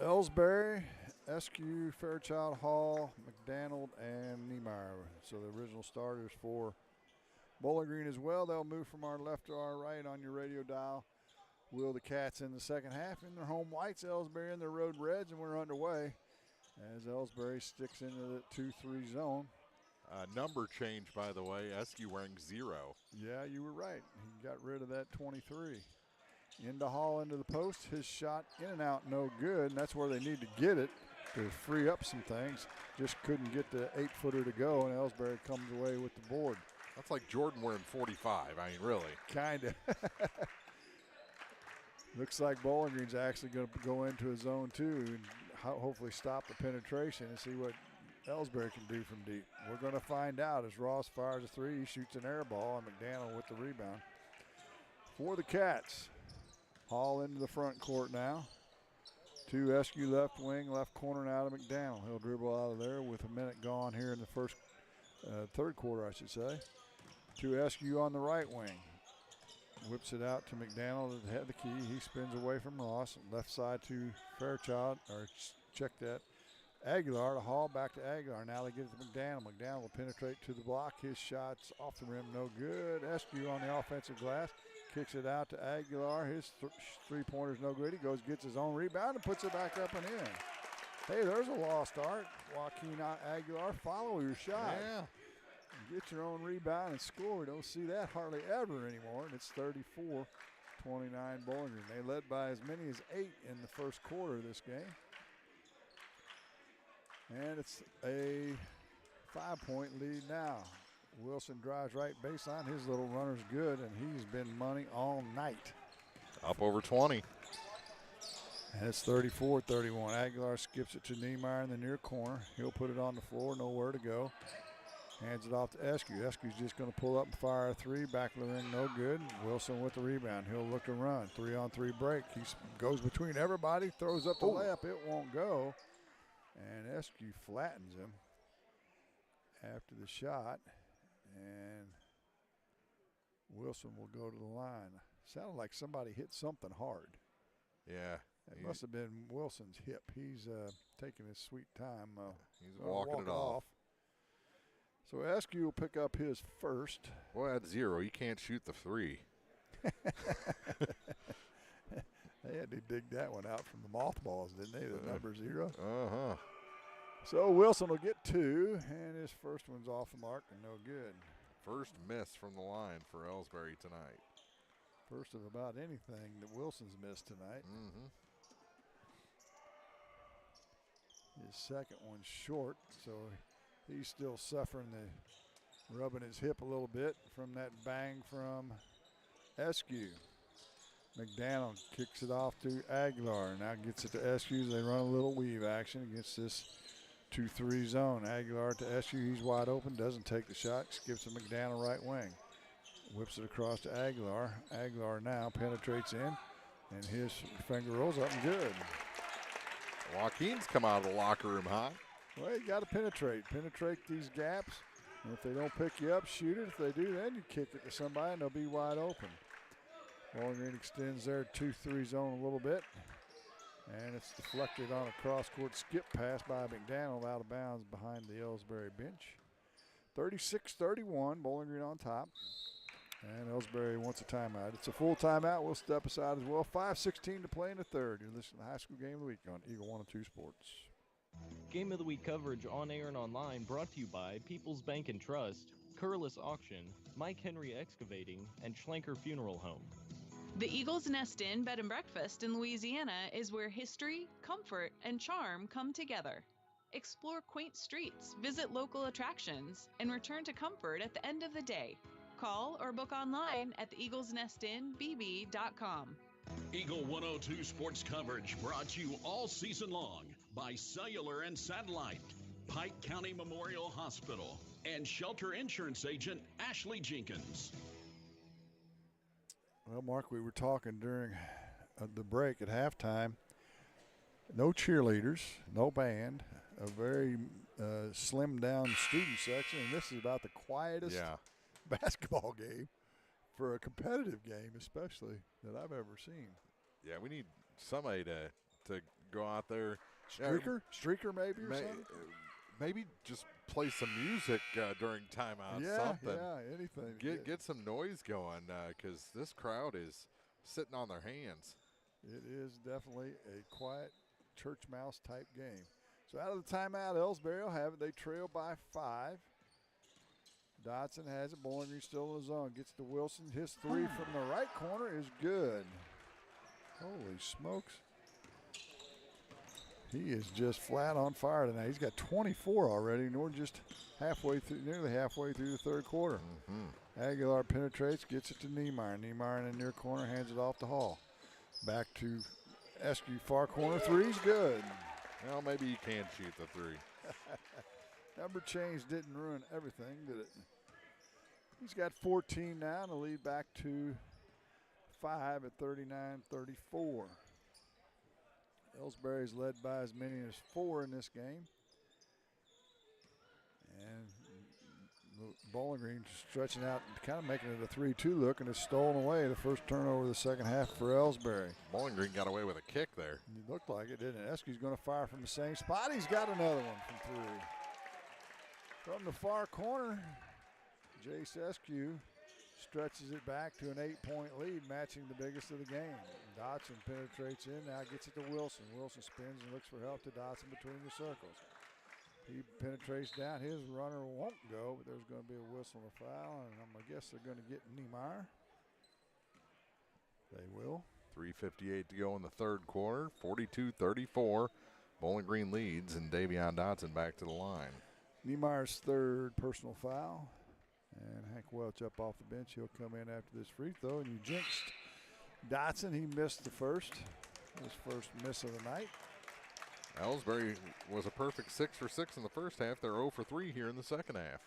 Elsberry, Eskew, Fairchild, Hall, McDaniel, and Niemeyer. So the original starters for Bowling Green as well. They'll move from our left to our right on your radio dial. Will the Cats in the second half in their home whites, Elsberry in their road reds, and we're underway as Elsberry sticks into the 2-3 zone. Number change, by the way, Eskew wearing 0. Yeah, you were right. He got rid of that 23. Into Hall, into the post. His shot in and out, no good. And that's where they need to get it to free up some things. Just couldn't get the 8-footer to go, and Elsberry comes away with the board. That's like Jordan wearing 45. I mean, really. Kind of. Looks like Bowling Green's actually going to go into a zone 2 and hopefully stop the penetration and see what Elsberry can do from deep. We're going to find out as Ross fires a 3. He shoots an air ball, and McDaniel with the rebound. For the Cats, Hall into the front court now. To Eskew left wing, left corner now to McDaniel. He'll dribble out of there with a minute gone here in the third quarter, I should say. To Eskew on the right wing. Whips it out to McDaniel that had the key. He spins away from Ross. Left side to Fairchild, or check that. Aguilar to Hall, back to Aguilar. Now they get it to McDaniel. McDaniel will penetrate to the block. His shot's off the rim, no good. Eskew on the offensive glass. Kicks it out to Aguilar. His three-pointer's no good. He goes, gets his own rebound, and puts it back up and in. Hey, there's a lost art. Joaquin Aguilar, follow your shot. Yeah. Get your own rebound and score. We don't see that hardly ever anymore. And it's 34-29 Bowling Green. They led by as many as 8 in the first quarter of this game. And it's a 5-point lead now. Wilson drives right baseline. His little runner's good, and he's been money all night. Up over 20. And it's 34-31. Aguilar skips it to Niemeyer in the near corner. He'll put it on the floor, nowhere to go. Hands it off to Eskew. Eskew's just going to pull up and fire a three. Back of the ring, no good. Wilson with the rebound. He'll look to run. 3-on-3 break. He goes between everybody, throws up the layup. It won't go. And Eskew flattens him after the shot. And Wilson will go to the line. Sounded like somebody hit something hard. Yeah. It must have been Wilson's hip. He's taking his sweet time. He's walking it off. So Eskew will pick up his first. Boy, at 0, he can't shoot the three. They had to dig that one out from the mothballs, didn't they? The number 0. Uh-huh. So Wilson will get 2, and his first one's off the mark and no good. First miss from the line for Elsberry tonight. First of about anything that Wilson's missed tonight. Mm-hmm. His second one's short, so he's still suffering rubbing his hip a little bit from that bang from Eskew. McDaniel kicks it off to Aguilar. Now gets it to Eskew. They run a little weave action against this 2-3 zone. Aguilar to Eskew. He's wide open. Doesn't take the shot. Skips to McDaniel right wing. Whips it across to Aguilar. Aguilar now penetrates in, and his finger rolls up and good. Joaquin's come out of the locker room hot. Well, you got to penetrate these gaps. And if they don't pick you up, shoot it. If they do, then you kick it to somebody, and they'll be wide open. Bowling Green extends their 2-3 zone a little bit. And it's deflected on a cross-court skip pass by McDaniel out of bounds behind the Elsberry bench. 36-31, Bowling Green on top. And Elsberry wants a timeout. It's a full timeout. We'll step aside as well. 5:16 to play in the third. You're listening to the High School Game of the Week on Eagle 102 Sports. Game of the Week coverage on air and online brought to you by People's Bank and Trust, Curlis Auction, Mike Henry Excavating, and Schlenker Funeral Home. The Eagles Nest Inn Bed and Breakfast in Louisiana is where history, comfort, and charm come together. Explore quaint streets, visit local attractions, and return to comfort at the end of the day. Call or book online at theeaglesnestinbb.com. Eagle 102 sports coverage brought to you all season long by Cellular and Satellite, Pike County Memorial Hospital, and Shelter Insurance Agent Ashley Jenkins. Well, Mark, we were talking during the break at halftime. No cheerleaders, no band, a very slimmed down student section, and this is about the quietest basketball game for a competitive game, especially, that I've ever seen. Yeah, we need somebody to go out there. Streaker maybe or something? Maybe just play some music during timeout. Something. Yeah, anything. Get some noise going because this crowd is sitting on their hands. It is definitely a quiet church mouse type game. So out of the timeout, Elsberry will have it. They trail by 5. Dotson has it. Bowling Green still in the zone. Gets to Wilson. His three from the right corner is good. Holy smokes. He is just flat on fire tonight. He's got 24 already, and we're just nearly halfway through the third quarter. Aguilar penetrates, gets it to Niemeyer. Niemeyer in the near corner, hands it off to Hall. Back to Eskew, far corner. Three's good. Well, maybe he can shoot the three. Number change didn't ruin everything, did it? He's got 14 now, and the lead back to 5 at 39-34. Elsberry's led by as many as 4 in this game. And Bowling Green stretching out and kind of making it a 3-2 look, and it's stolen away. The first turnover of the second half for Elsberry. Bowling Green got away with a kick there. It looked like it, didn't it? Eskew's going to fire from the same spot. He's got another one from 3. From the far corner, Jace Eskew stretches it back to an 8-point lead, matching the biggest of the game. Dotson penetrates in, now gets it to Wilson. Wilson spins and looks for help to Dotson between the circles. He penetrates down. His runner won't go, but there's going to be a whistle and a foul, and I'm going to guess they're going to get Niemeyer. They will. 3:58 to go in the third quarter. 42-34. Bowling Green leads, and Davion Dotson back to the line. Niemeyer's third personal foul. And Hank Welch up off the bench. He'll come in after this free throw, and you jinxed Dotson. He missed the first. His first miss of the night. Elsberry was a perfect 6 for 6 in the first half. They're 0 for 3 here in the second half.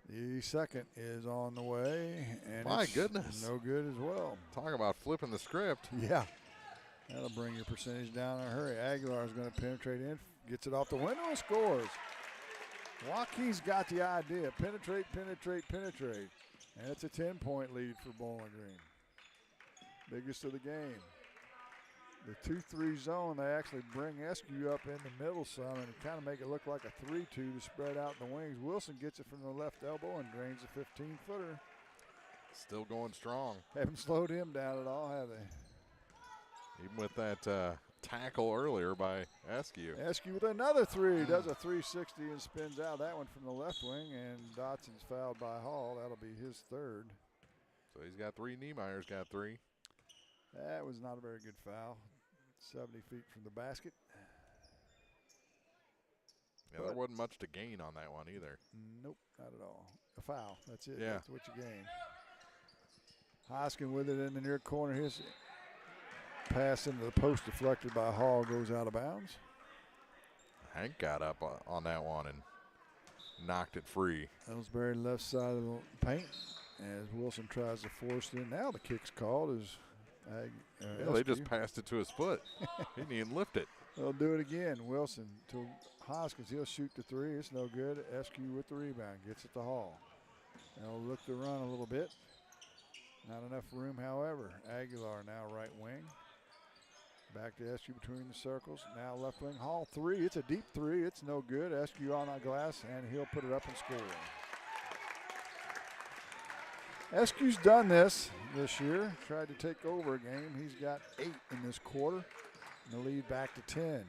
The second is on the way, and my it's goodness, no good as well. Talk about flipping the script. Yeah, that'll bring your percentage down in a hurry. Aguilar is going to penetrate in, gets it off the window and scores. Joaquin's got the idea. Penetrate, penetrate, penetrate. And it's a 10-point lead for Bowling Green. Biggest of the game. The 2-3 zone, they actually bring Eskew up in the middle some and kind of make it look like a 3-2 to spread out in the wings. Wilson gets it from the left elbow and drains a 15-footer. Still going strong. Haven't slowed him down at all, have they? Even with that tackle earlier by Eskew. Eskew with another three. Does a 360 and spins out. That one from the left wing, and Dotson's fouled by Hall. That'll be his third. So he's got 3. Niemeyer's got 3. That was not a very good foul. 70 feet from the basket. Yeah, there wasn't much to gain on that one either. Nope, not at all. A foul, that's it. Yeah. That's what you gain. Hoskin with it in the near corner. His pass into the post deflected by Hall goes out of bounds. Hank got up on that one and knocked it free. Elsberry left side of the paint as Wilson tries to force it in. Now the kick's called as they just passed it to his foot. He didn't even lift it. They'll do it again. Wilson to Hoskins. He'll shoot the three. It's no good. Eskew with the rebound. Gets it to Hall. They'll look to run a little bit. Not enough room, however. Aguilar now right wing. Back to Eskew between the circles. Now left wing. Hall three. It's a deep three. It's no good. Eskew on the glass, and he'll put it up and score. Eskew's done this year. Tried to take over a game. He's got 8 in this quarter. And the lead back to 10.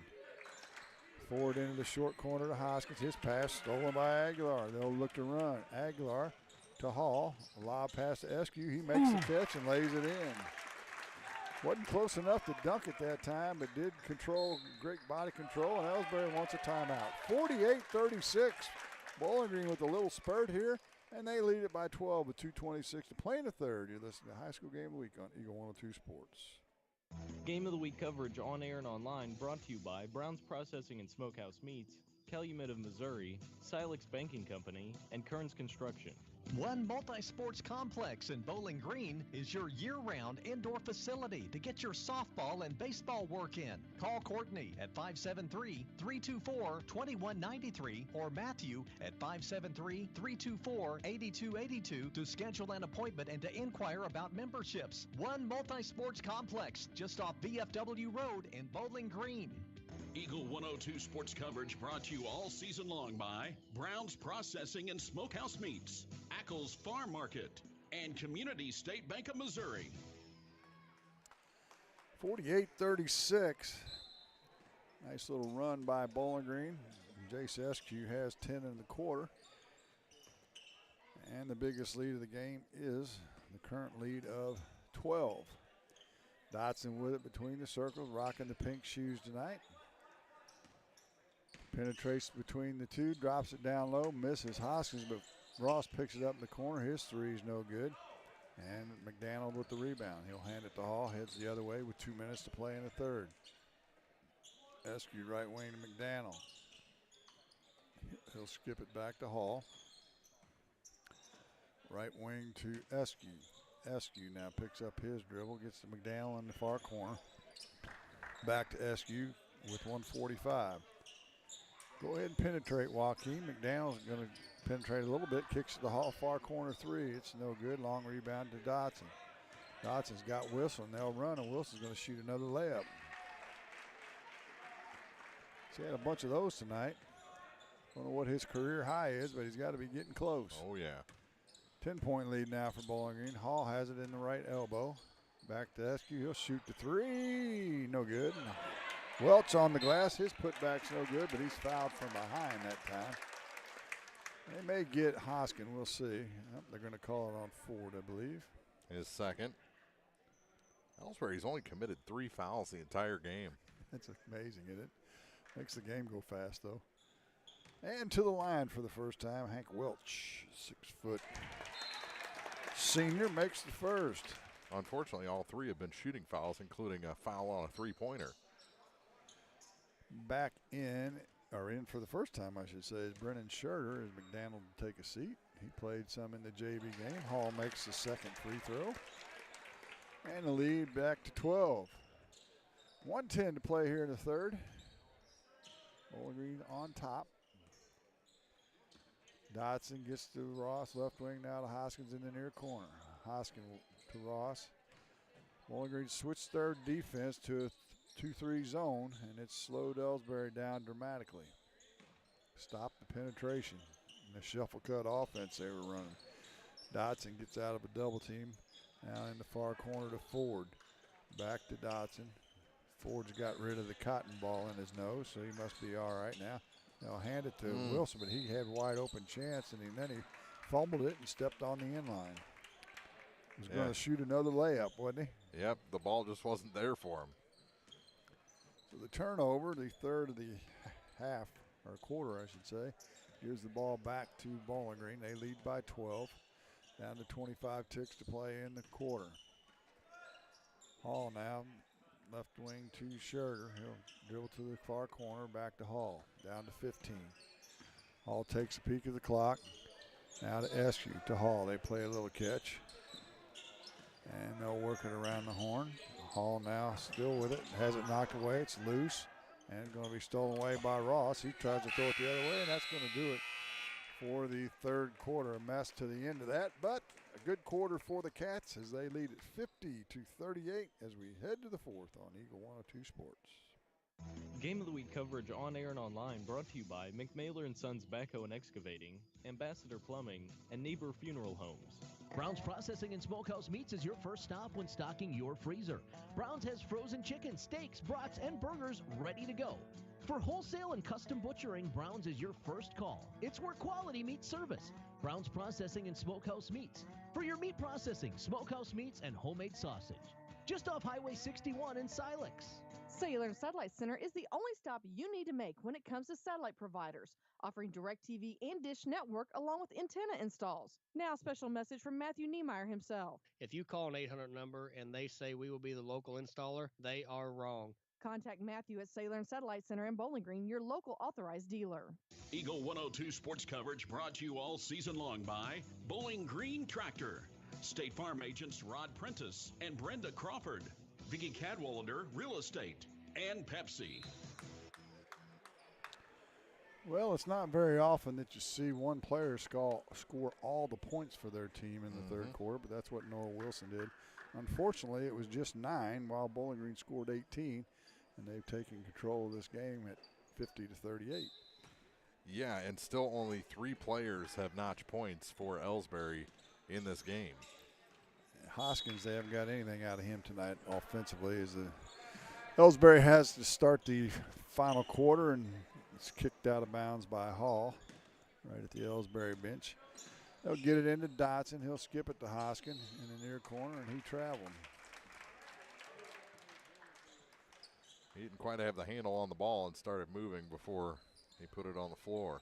Forward into the short corner to Hoskins. His pass stolen by Aguilar. They'll look to run. Aguilar to Hall. A lob pass to Eskew. He makes the catch and lays it in. Wasn't close enough to dunk at that time, but did control, great body control, and Elsberry wants a timeout. 48-36. Bowling Green with a little spurt here. And they lead it by 12 with 2:26 to play in the third. You're listening to High School Game of the Week on Eagle 102 Sports. Game of the Week coverage on air and online brought to you by Brown's Processing and Smokehouse Meats, Calumet of Missouri, Silex Banking Company, and Kearns Construction. One Multi-Sports Complex in Bowling Green is your year-round indoor facility to get your softball and baseball work in. Call Courtney at 573-324-2193 or Matthew at 573-324-8282 to schedule an appointment and to inquire about memberships. One Multi-Sports Complex just off VFW Road in Bowling Green. Eagle 102 sports coverage brought to you all season long by Brown's Processing and Smokehouse Meats, Ackles Farm Market, and Community State Bank of Missouri. 48-36. Nice little run by Bowling Green. Jace Eskew has 10 in the quarter. And the biggest lead of the game is the current lead of 12. Dotson with it between the circles, rocking the pink shoes tonight. Penetrates between the two, drops it down low, misses Hoskins, but Ross picks it up in the corner. His three is no good. And McDaniel with the rebound. He'll hand it to Hall, heads the other way with 2 minutes to play in the third. Eskew right wing to McDaniel. He'll skip it back to Hall. Right wing to Eskew. Eskew now picks up his dribble, gets to McDaniel in the far corner. Back to Eskew with 1:45. Go ahead and penetrate, Joaquin. McDaniel's going to penetrate a little bit, kicks to the Hall far corner three. It's no good. Long rebound to Dotson. Dotson's got Wilson. They'll run, and Wilson's going to shoot another layup. She had a bunch of those tonight. Don't know what his career high is, but he's got to be getting close. Oh, yeah. 10-point lead now for Bowling Green. Hall has it in the right elbow. Back to Eskew. He'll shoot the three. No good. Welch on the glass. His putback's no good, but he's fouled from behind that time. They may get Hoskin. We'll see. They're going to call it on Ford, I believe. His second. Elsberry's only committed 3 fouls the entire game. That's amazing, isn't it? Makes the game go fast, though. And to the line for the first time, Hank Welch, 6-foot senior, makes the first. Unfortunately, all 3 have been shooting fouls, including a foul on a three-pointer. Back in for the first time, I should say, is Brennan Scherter as McDaniel will take a seat. He played some in the JV game. Hall makes the second free throw. And the lead back to 12. 1:10 to play here in the third. Bowling Green on top. Dotson gets to Ross, left wing now to Hoskins in the near corner. Hoskins to Ross. Bowling Green switched their defense to a 2-3 zone, and it's slowed Elsberry down dramatically. Stop the penetration and the shuffle cut offense they were running. Dotson gets out of a double team. Now in the far corner to Ford. Back to Dotson. Ford's got rid of the cotton ball in his nose, so he must be all right now. They'll hand it to Wilson, but he had wide open chance, and then he fumbled it and stepped on the inline. He was going to shoot another layup, wasn't he? Yep, the ball just wasn't there for him. So the turnover, the third of the half, or quarter, I should say, gives the ball back to Bowling Green. They lead by 12. Down to 25 ticks to play in the quarter. Hall now, left wing to Scherter. He'll dribble to the far corner, back to Hall. Down to 15. Hall takes a peek at the clock. Now to Eskew, to Hall. They play a little catch. And they'll work it around the horn. Hall now still with it. Has it knocked away. It's loose. And going to be stolen away by Ross. He tries to throw it the other way, and that's going to do it for the third quarter. A mess to the end of that, but a good quarter for the Cats as they lead at 50-38 as we head to the fourth on Eagle 102 Sports. Game of the Week coverage on air and online brought to you by McMailer & Sons Backhoe and Excavating, Ambassador Plumbing, and Neighbor Funeral Homes. Brown's Processing and Smokehouse Meats is your first stop when stocking your freezer. Brown's has frozen chicken, steaks, brats, and burgers ready to go. For wholesale and custom butchering, Brown's is your first call. It's where quality meets service. Brown's Processing and Smokehouse Meats. For your meat processing, smokehouse meats, and homemade sausage. Just off Highway 61 in Silex. Cellular & Satellite Center is the only stop you need to make when it comes to satellite providers, offering DirecTV and Dish Network along with antenna installs. Now, a special message from Matthew Niemeyer himself. If you call an 800 number and they say we will be the local installer, they are wrong. Contact Matthew at Cellular & Satellite Center in Bowling Green, your local authorized dealer. Eagle 102 sports coverage brought to you all season long by Bowling Green Tractor, State Farm agents Rod Prentice and Brenda Crawford, Vicki Cadwallader Real Estate, and Pepsi. Well, it's not very often that you see one player score all the points for their team in the third quarter, but that's what Noah Wilson did. Unfortunately, it was just 9 while Bowling Green scored 18, and they've taken control of this game at 50-38. Yeah, and still only 3 players have notched points for Elsberry in this game. Hoskins, they haven't got anything out of him tonight offensively. As Elsberry has to start the final quarter, and it's kicked out of bounds by Hall right at the Elsberry bench. They'll get it into Dotson. He'll skip it to Hoskin in the near corner, and he traveled. He didn't quite have the handle on the ball and started moving before he put it on the floor.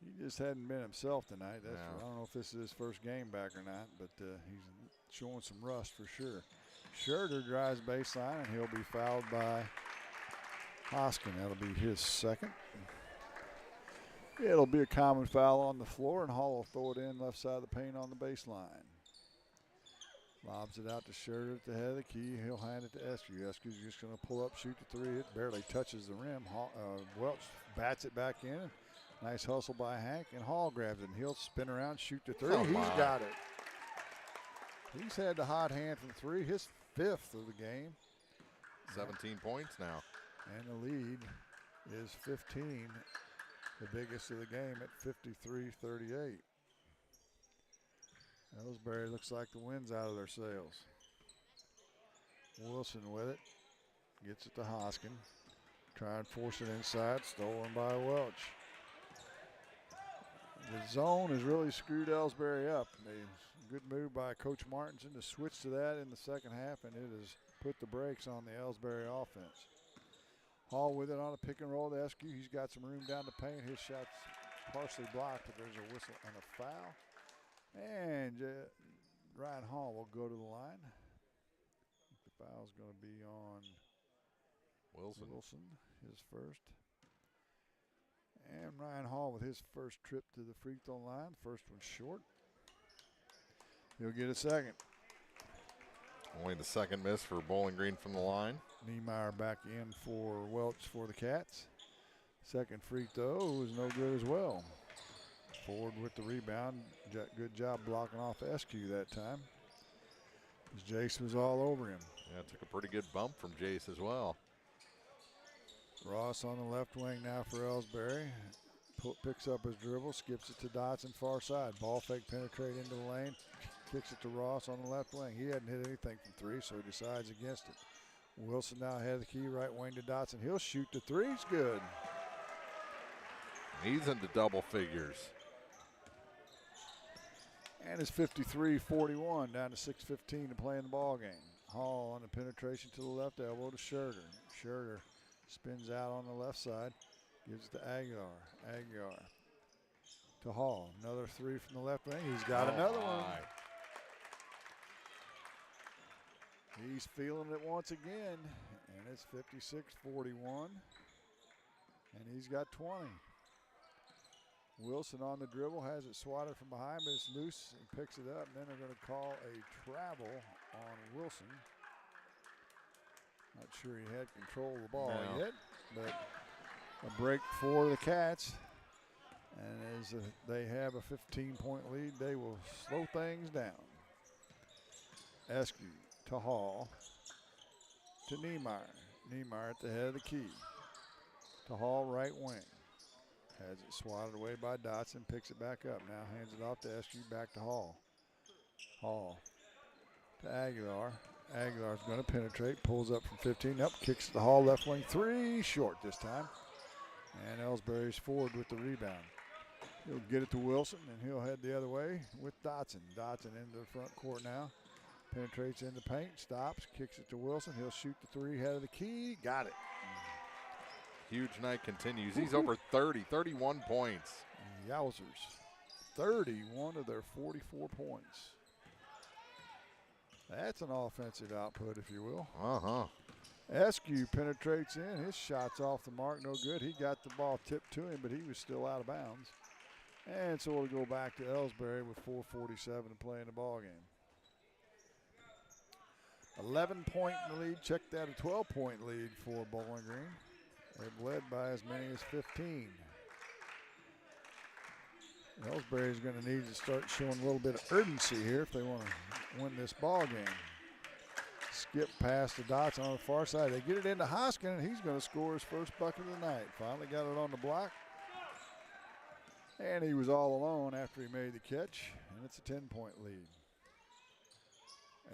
He just hadn't been himself tonight. I don't know if this is his first game back or not, but he's showing some rust for sure. Scherter drives baseline, and he'll be fouled by Hoskin. That'll be his second. It'll be a common foul on the floor, and Hall will throw it in left side of the paint on the baseline. Lobs it out to Scherter at the head of the key. He'll hand it to Eskew. Eskew's just going to pull up, shoot the three. It barely touches the rim. Welch bats it back in. Nice hustle by Hank, and Hall grabs it. And he'll spin around, shoot the three. He's got it. He's had the hot hand from 3, his 5th of the game. 17 points now. And the lead is 15 the biggest of the game at 53-38. Elsberry looks like the wind's out of their sails. Wilson with it. Gets it to Hoskin. Try and force it inside. Stolen by Welch. The zone has really screwed Elsberry up. A good move by Coach Martinson to switch to that in the second half, and it has put the brakes on the Elsberry offense. Hall with it on a pick and roll to Eskew. He's got some room down the paint. His shot's partially blocked, but there's a whistle and a foul. And Ryan Hall will go to the line. The foul's going to be on Wilson, his first. And Ryan Hall with his first trip to the free throw line. First one short. He'll get a second. Only the second miss for Bowling Green from the line. Niemeyer back in for Welch for the Cats. Second free throw was no good as well. Ford with the rebound. Good job blocking off Eskew that time. Jace was all over him. Yeah, took a pretty good bump from Jace as well. Ross on the left wing now for Elsberry. Picks up his dribble, skips it to Dotson far side. Ball fake penetrate into the lane. Kicks it to Ross on the left wing. He hadn't hit anything from three, so he decides against it. Wilson now ahead of the key, right wing to Dotson. He'll shoot the three. It's good. He's into double figures. And it's 53-41, down to 6:15 to play in the ball game. Hall on the penetration to the left elbow to Scherger. Scherger spins out on the left side, gives it to Aguilar. Aguilar to Hall. Another three from the left wing. He's got another one. He's feeling it once again, and it's 56-41, and he's got 20. Wilson on the dribble, has it swatted from behind, but it's loose and picks it up, and then they're going to call a travel on Wilson. Not sure he had control of the ball yet, but a break for the Cats. And as they have a 15-point lead, they will slow things down. Eskew to Hall, to Niemeyer. Niemeyer at the head of the key. To Hall, right wing. Has it swatted away by Dotson, picks it back up. Now hands it off to Eskew, back to Hall. Hall to Aguilar. Aguilar's going to penetrate, pulls up from 15, up, kicks to Hall, left wing, three, short this time. And Elsberry's forward with the rebound. He'll get it to Wilson, and he'll head the other way with Dotson. Dotson into the front court now. Penetrates in the paint, stops, kicks it to Wilson. He'll shoot the three, head of the key, got it. Huge night continues. He's over 30, 31 points. Yowzers. 31 of their 44 points. That's an offensive output, if you will. Eskew penetrates in. His shot's off the mark, no good. He got the ball tipped to him, but he was still out of bounds. And so we'll go back to Elsberry with 4:47 to play in the ball game. 11-point lead. Check that, a 12-point lead for Bowling Green. They've led by as many as 15. Elsberry is going to need to start showing a little bit of urgency here if they want to win this ball game. Skip pass to Dotson on the far side. They get it into Hoskin, and he's going to score his first bucket of the night. Finally got it on the block. And he was all alone after he made the catch, and it's a 10-point lead.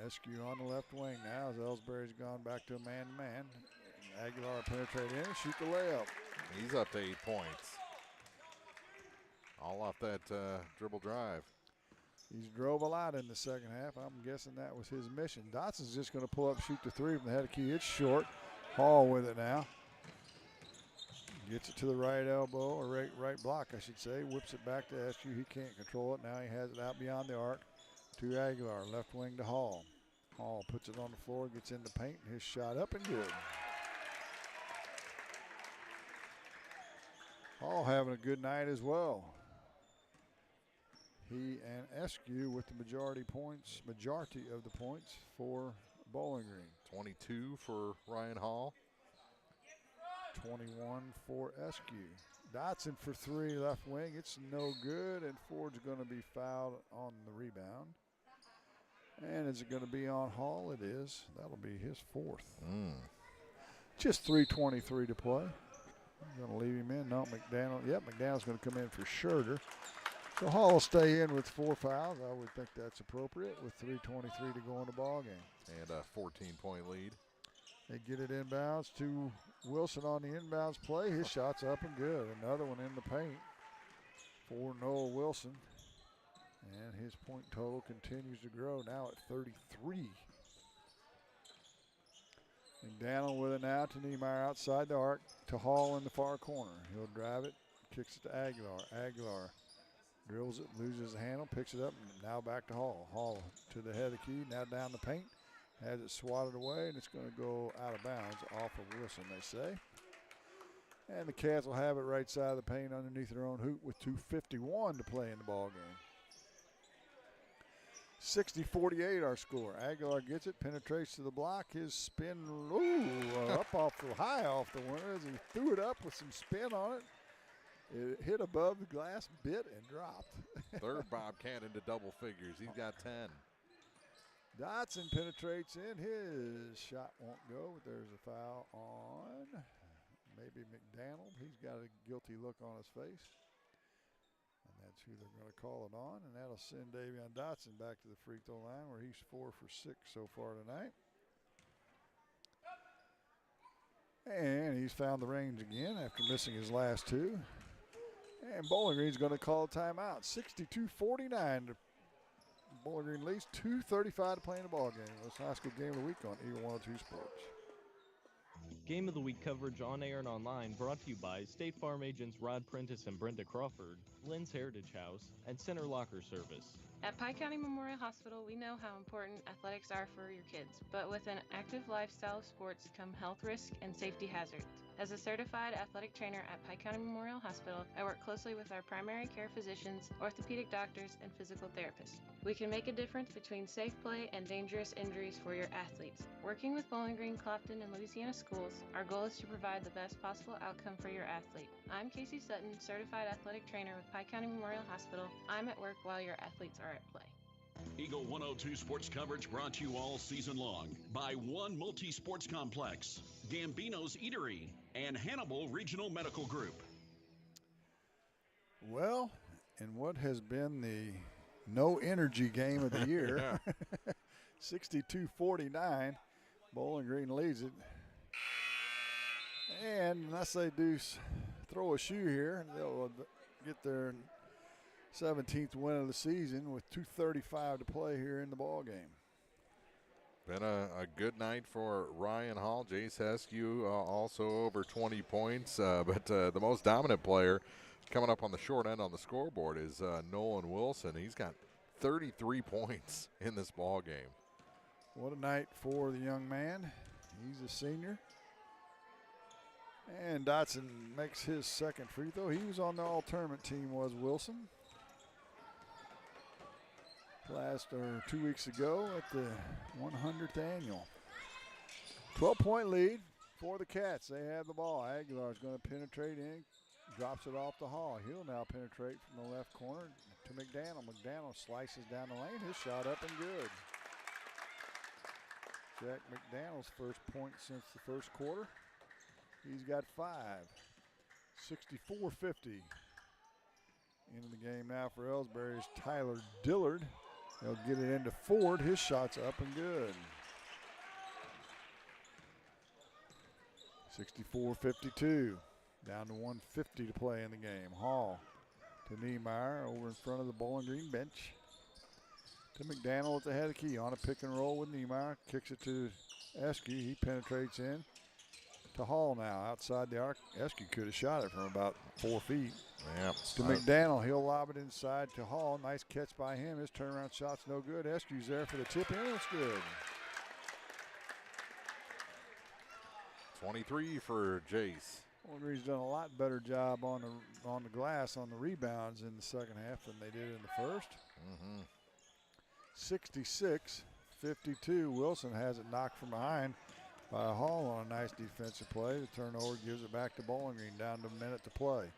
Eskew on the left wing now as Elsberry's gone back to a man-to-man. Aguilar penetrate in and shoot the layup. He's up to 8 points. All off that dribble drive. He's drove a lot in the second half. I'm guessing that was his mission. Dotson's just going to pull up, shoot the three from the head of key. It's short. Hall with it now. Gets it to the right elbow, or right block, I should say. Whips it back to Eskew. He can't control it. Now he has it out beyond the arc to Aguilar. Left wing to Hall. Hall puts it on the floor, gets in the paint. His shot up and good. Hall having a good night as well. He and Eskew with the majority of the points for Bowling Green. 22 for Ryan Hall. 21 for Eskew. Dotson for three, left wing. It's no good, and Ford's going to be fouled on the rebound. And is it going to be on Hall? It is. That'll be his fourth. Just 3:23 to play. Going to leave him in. No, McDaniel. Yep, McDaniel's going to come in for Scherter. So Hall will stay in with 4 fouls. I would think that's appropriate with 3:23 to go in the ball game. And a 14-point lead. They get it inbounds to Wilson on the inbounds play. His shot's up and good. Another one in the paint for Noah Wilson. And his point total continues to grow, now at 33. McDaniel with it now to Niemeyer outside the arc to Hall in the far corner. He'll drive it, kicks it to Aguilar. Aguilar drills it, loses the handle, picks it up, and now back to Hall. Hall to the head of the key, now down the paint. Has it swatted away, and it's going to go out of bounds off of Wilson, they say. And the Cats will have it right side of the paint underneath their own hoop with 2:51 to play in the ball game. 60-48 our score. Aguilar gets it, penetrates to the block. His spin, up off the high off the winner as he threw it up with some spin on it. It hit above the glass, bit, and dropped. Third Bobcat into double figures. He's got 10. Dotson penetrates in. His shot won't go, but there's a foul on maybe McDaniel. He's got a guilty look on his face. And that's who they're going to call it on. And that'll send Davion Dotson back to the free throw line where he's 4 for 6 so far tonight. And he's found the range again after missing his last 2. And Bowling Green's going to call a timeout. 62-49. Bowling Green leads. 2:35 to play in the ball game. It's high school game of the week on Eagle 102 Sports. Game of the Week coverage on air and online brought to you by State Farm agents Rod Prentice and Brenda Crawford, Lynn's Heritage House, and Center Locker Service. At Pike County Memorial Hospital, we know how important athletics are for your kids, but with an active lifestyle of sports come health risks and safety hazards. As a certified athletic trainer at Pike County Memorial Hospital, I work closely with our primary care physicians, orthopedic doctors, and physical therapists. We can make a difference between safe play and dangerous injuries for your athletes. Working with Bowling Green, Clofton, and Louisiana schools, our goal is to provide the best possible outcome for your athlete. I'm Casey Sutton, certified athletic trainer with Pike County Memorial Hospital. I'm at work while your athletes are at play. Eagle 102 sports coverage brought to you all season long by One Multi-Sports Complex, Gambino's Eatery, and Hannibal Regional Medical Group. Well, in what has been the no energy game of the year, 62-49, Bowling Green leads it. And unless they do throw a shoe here, they'll get their 17th win of the season with 2:35 to play here in the ball game. Been a good night for Ryan Hall. Jace Heskew also over 20 points, but the most dominant player coming up on the short end on the scoreboard is Nolan Wilson. He's got 33 points in this ball game. What a night for the young man. He's a senior. And Dotson makes his second free throw. He was on the all-tournament team, was Wilson. 2 weeks ago at the 100th annual. 12-point lead for the Cats. They have the ball. Aguilar is going to penetrate in, drops it off to Hall. He'll now penetrate from the left corner to McDaniel. McDaniel slices down the lane. His shot up and good. Jack McDaniel's first point since the first quarter. He's got 5. 64-50. Into the game now for Elsberry is Tyler Dillard. They'll get it into Ford. His shot's up and good. 64-52. Down to 1:50 to play in the game. Hall to Niemeyer over in front of the Bowling Green bench. To McDaniel at the head of the key on a pick and roll with Niemeyer. Kicks it to Eskew. He penetrates in to Hall now outside the arc. Eskew could have shot it from about 4 feet. Yeah. To McDaniel. He'll lob it inside to Hall. Nice catch by him. His turnaround shot's no good. Eskew's there for the tip in. It's good. 23 for Jace. Bowling Green's done a lot better job on the glass on the rebounds in the second half than they did in the first. 66-52. Wilson has it knocked from behind by Hall on a nice defensive play. The turnover gives it back to Bowling Green, down to a minute to play.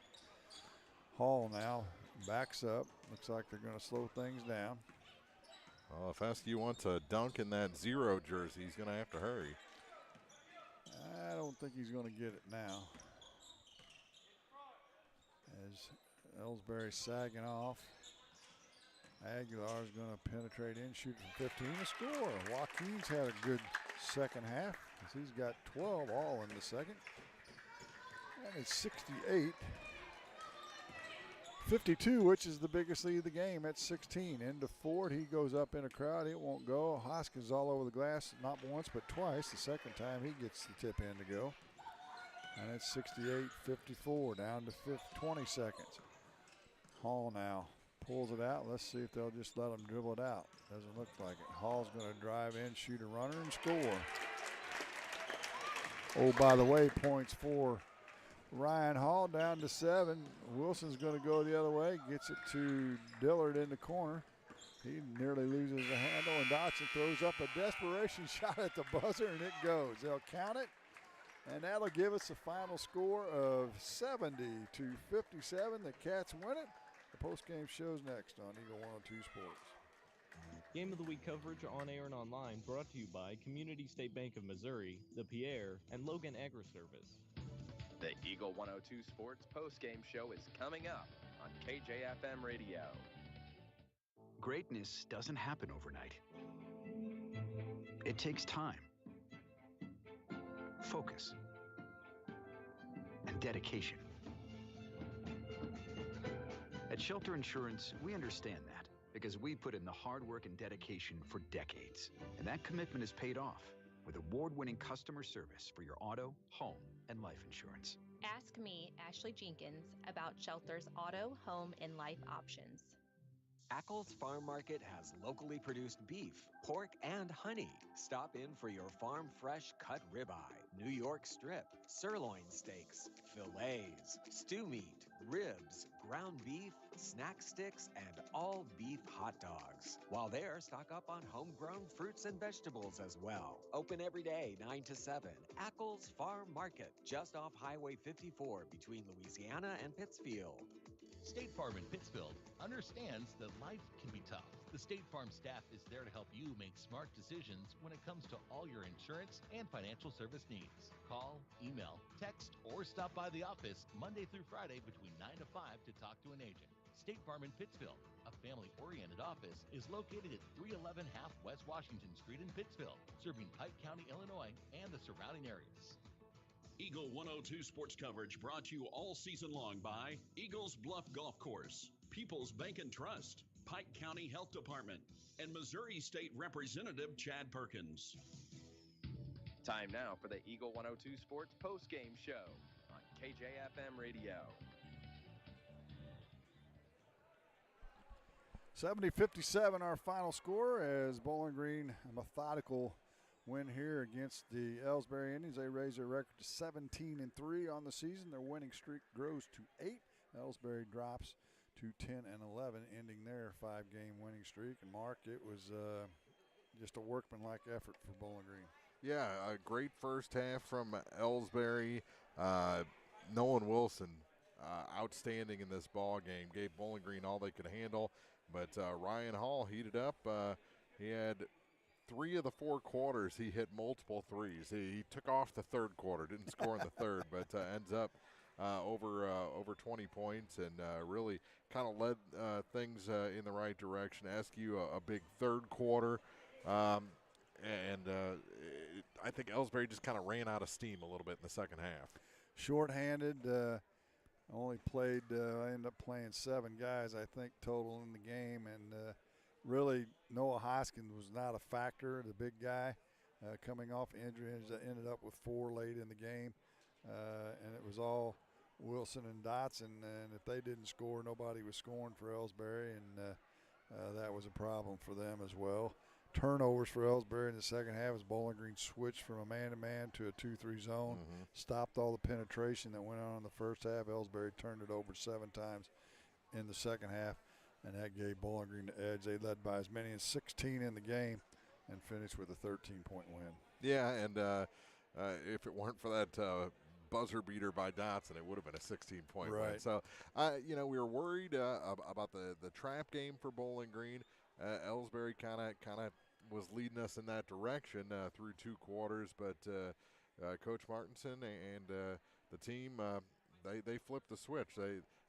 Hall now backs up. Looks like they're going to slow things down. Well, if Eskew wants to dunk in that 0 jersey, he's going to have to hurry. I don't think he's going to get it now. as Elsberry sagging off. Aguilar is going to penetrate in, shoot from 15 to score. Joaquin's had a good second half as he's got 12 all in the second. And it's 68-52, which is the biggest lead of the game at 16. Into Ford, he goes up in a crowd. It won't go. Hoskins all over the glass, not once but twice. The second time he gets the tip in to go. And it's 68-54, down to 20 seconds. Hall now pulls it out. Let's see if they'll just let him dribble it out. Doesn't look like it. Hall's going to drive in, shoot a runner, and score. Oh, by the way, points for Ryan Hall, down to 7. Wilson's going to go the other way, gets it to Dillard in the corner. He nearly loses the handle, and Dotson throws up a desperation shot at the buzzer, and it goes. They'll count it, and that'll give us a final score of 70-57. The Cats win it. The postgame show's next on Eagle 102 Sports. Game of the Week coverage on air and online brought to you by Community State Bank of Missouri, the Pierre, and Logan Agri-Service. The Eagle 102 Sports postgame show is coming up on KJFM Radio. Greatness doesn't happen overnight. It takes time, focus, and dedication. At Shelter Insurance, we understand that because we put in the hard work and dedication for decades. And that commitment is paid off with award-winning customer service for your auto, home, and life insurance. Ask me, Ashley Jenkins, about Shelter's auto, home, and life options. Ackles Farm Market has locally produced beef, pork, and honey. Stop in for your farm fresh cut ribeye, New York strip, sirloin steaks, fillets, stew meat, ribs, ground beef, snack sticks, and all beef hot dogs. While there, stock up on homegrown fruits and vegetables as well. Open every day, 9 to 7. Ackles Farm Market, just off Highway 54 between Louisiana and Pittsfield. State Farm in Pittsfield understands that life can be tough. The State Farm staff is there to help you make smart decisions when it comes to all your insurance and financial service needs. Call, email, text, or stop by the office Monday through Friday between 9 to 5 to talk to an agent. State Farm in Pittsfield, a family-oriented office, is located at 311 Half West Washington Street in Pittsfield, serving Pike County, Illinois, and the surrounding areas. Eagle 102 sports coverage brought to you all season long by Eagles Bluff Golf Course, People's Bank and Trust, Pike County Health Department, and Missouri State Representative Chad Perkins. Time now for the Eagle 102 Sports postgame show on KJFM Radio. 70-57 our final score as Bowling Green, a methodical win here against the Elsberry Indians. They raise their record to 17-3 on the season. Their winning streak grows to 8. Elsberry drops to 10-11, ending their 5-game winning streak. And Mark, it was just a workmanlike effort for Bowling Green. Yeah, a great first half from Elsberry. Nolan Wilson, outstanding in this ball game. Gave Bowling Green all they could handle. But Ryan Hall heated up. He had 3 of the 4 quarters, he hit multiple threes. He took off the third quarter, didn't score in the third, but ends up over 20 points and really kind of led things in the right direction. SQ a big third quarter, I think Elsberry just kind of ran out of steam a little bit in the second half. Short-handed, only played, I ended up playing 7 guys, I think, total in the game, and really, Noah Hoskins was not a factor, the big guy, coming off injury. Ended up with 4 late in the game, and it was all Wilson and Dotson, and if they didn't score, nobody was scoring for Elsberry, and that was a problem for them as well. Turnovers for Elsberry in the second half as Bowling Green switched from a man-to-man to a 2-3 zone, stopped all the penetration that went on in the first half. Elsberry turned it over 7 times in the second half, and that gave Bowling Green the edge. They led by as many as 16 in the game and finished with a 13-point win. Yeah, and if it weren't for that buzzer beater by Dotson, it would have been a 16-point win. So, we were worried about the trap game for Bowling Green. Elsberry kind of was leading us in that direction through 2 quarters, but Coach Martinson and the team, They flipped the switch.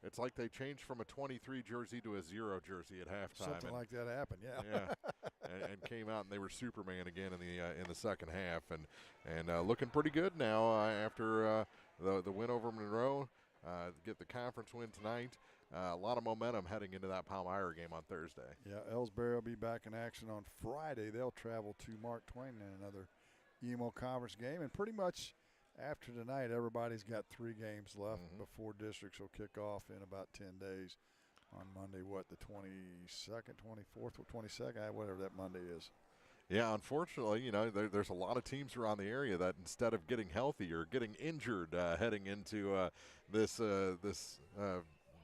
It's like they changed from a 23 jersey to a 0 jersey at halftime. Something like that happened, yeah. Yeah, and came out and they were Superman again in the second half, and looking pretty good now after the win over Monroe. Get the conference win tonight. A lot of momentum heading into that Palmyra game on Thursday. Yeah, Elsberry will be back in action on Friday. They'll travel to Mark Twain in another EMO conference game, and pretty much after tonight, everybody's got 3 games left before districts will kick off in about 10 days on Monday, the 22nd, 24th, 22nd, whatever that Monday is. Yeah, unfortunately, there's a lot of teams around the area that instead of getting healthy or getting injured heading into this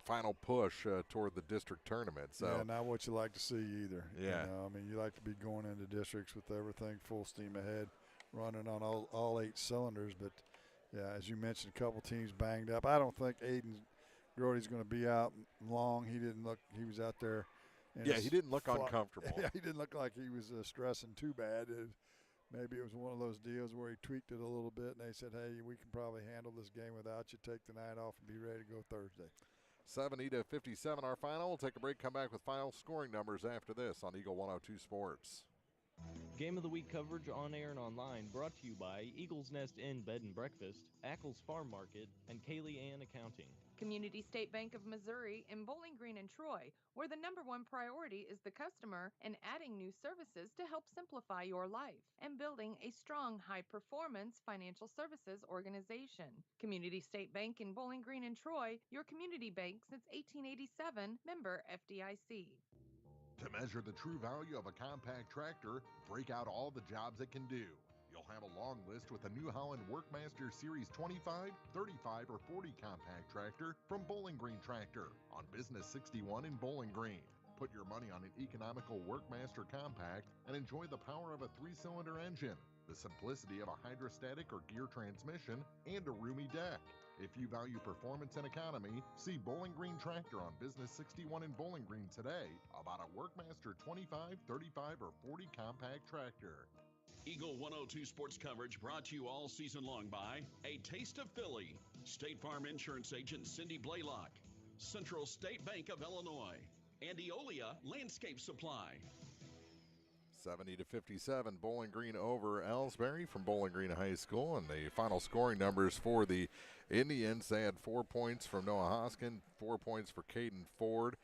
final push toward the district tournament. So yeah, not what you like to see either. Yeah. You like to be going into districts with everything full steam ahead, running on all 8 cylinders. But, yeah, as you mentioned, a couple teams banged up. I don't think Aiden Grody's going to be out long. He didn't look – he was out there. Yeah, he didn't look uncomfortable. Yeah, he didn't look like he was stressing too bad. Maybe it was one of those deals where he tweaked it a little bit, and they said, hey, we can probably handle this game without you. Take the night off and be ready to go Thursday. 70-57 our final. We'll take a break, come back with final scoring numbers after this on Eagle 102 Sports. Game of the Week coverage on air and online brought to you by Eagles Nest Inn Bed and Breakfast, Ackles Farm Market, and Kaylee Ann Accounting. Community State Bank of Missouri in Bowling Green and Troy, where the #1 priority is the customer and adding new services to help simplify your life and building a strong, high-performance financial services organization. Community State Bank in Bowling Green and Troy, your community bank since 1887, member FDIC. To measure the true value of a compact tractor, break out all the jobs it can do. You'll have a long list with a New Holland Workmaster Series 25, 35, or 40 compact tractor from Bowling Green Tractor on Business 61 in Bowling Green. Put your money on an economical Workmaster compact and enjoy the power of a 3-cylinder engine, the simplicity of a hydrostatic or gear transmission, and a roomy deck. If you value performance and economy, see Bowling Green Tractor on Business 61 in Bowling Green today about a Workmaster 25, 35, or 40 compact tractor. Eagle 102 Sports coverage brought to you all season long by A Taste of Philly, State Farm Insurance Agent Cindy Blaylock, Central State Bank of Illinois, and Eolia Landscape Supply. 70-57, Bowling Green over Elsberry from Bowling Green High School. And the final scoring numbers for the Indians, they had 4 points from Noah Hoskin, 4 points for Caden Ford,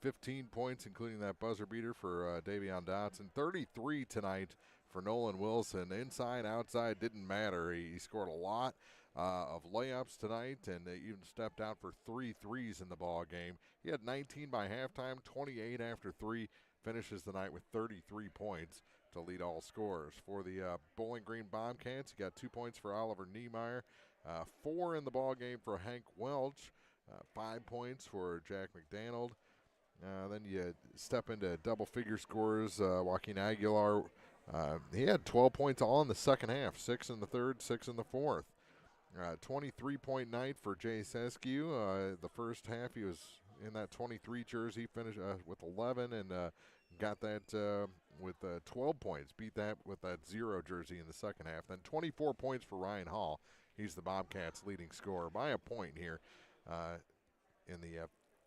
15 points, including that buzzer beater for Davion Dotson, 33 tonight for Nolan Wilson. Inside, outside, didn't matter. He scored a lot of layups tonight, and they even stepped out for 3 threes in the ball game. He had 19 by halftime, 28 after 3. Finishes the night with 33 points to lead all scorers. For the Bowling Green Bobcats, he got 2 points for Oliver Niemeyer, 4 in the ball game for Hank Welch, 5 points for Jack McDonald. Then you step into double-figure scores. Joaquin Aguilar, he had 12 points all in the second half, 6 in the third, 6 in the fourth. 23-point night for Jay Seskew. The first half he was in that 23 jersey, finished with 11 and got that with 12 points. Beat that with that 0 jersey in the second half. Then 24 points for Ryan Hall. He's the Bobcats' leading scorer by a point here in the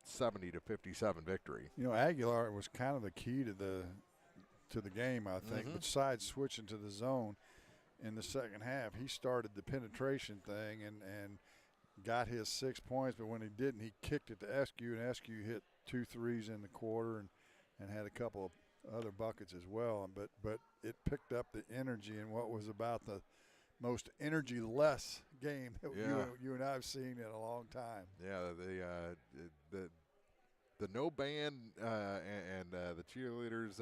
70-57 victory. Aguilar was kind of the key to the game, I think. Besides switching to the zone in the second half, he started the penetration thing and got his 6 points, but when he didn't, he kicked it to Eskew, and Eskew hit 2 threes in the quarter and had a couple of other buckets as well. But it picked up the energy in what was about the most energy-less game that you and I have seen in a long time. Yeah, the no band and the cheerleaders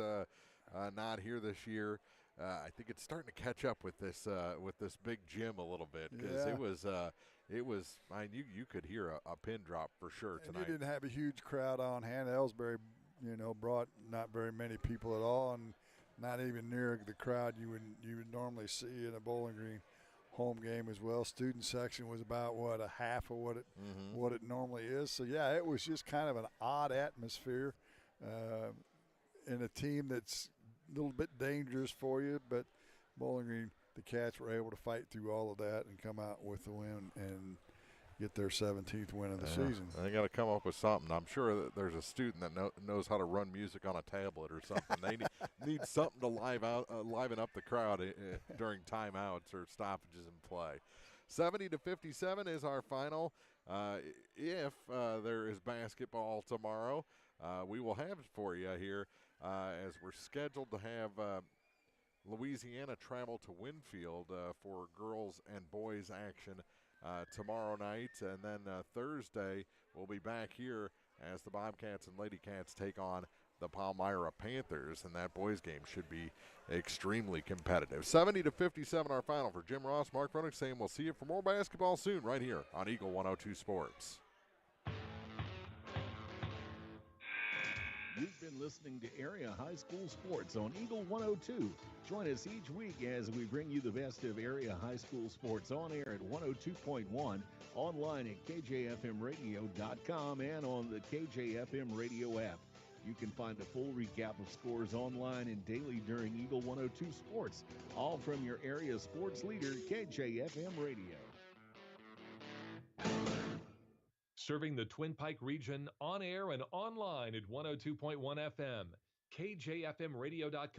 not here this year. I think it's starting to catch up with this big gym a little bit, because it was. I mean, you could hear a pin drop for sure tonight. And you didn't have a huge crowd on hand. Elsberry, brought not very many people at all, and not even near the crowd you would normally see in a Bowling Green home game as well. Student section was about a half of what it normally is. So yeah, it was just kind of an odd atmosphere in a team that's a little bit dangerous for you, but Bowling Green, the Cats were able to fight through all of that and come out with the win. And get their 17th win of the season. They got to come up with something. I'm sure that there's a student that knows how to run music on a tablet or something. They need something to liven up the crowd during timeouts or stoppages in play. 70-57 is our final. If there is basketball tomorrow, we will have it for you here as we're scheduled to have Louisiana travel to Winfield for girls and boys action tomorrow night. And then Thursday, we'll be back here as the Bobcats and Lady Cats take on the Palmyra Panthers, and that boys game should be extremely competitive. 70-57 our final. For Jim Ross, Mark Runick saying we'll see you for more basketball soon right here on Eagle 102 Sports. You've been listening to Area High School Sports on Eagle 102. Join us each week as we bring you the best of area high school sports on air at 102.1, online at kjfmradio.com, and on the KJFM radio app. You can find a full recap of scores online and daily during Eagle 102 Sports, all from your area sports leader, KJFM Radio. Serving the Twin Pike region on air and online at 102.1 FM, kjfmradio.com.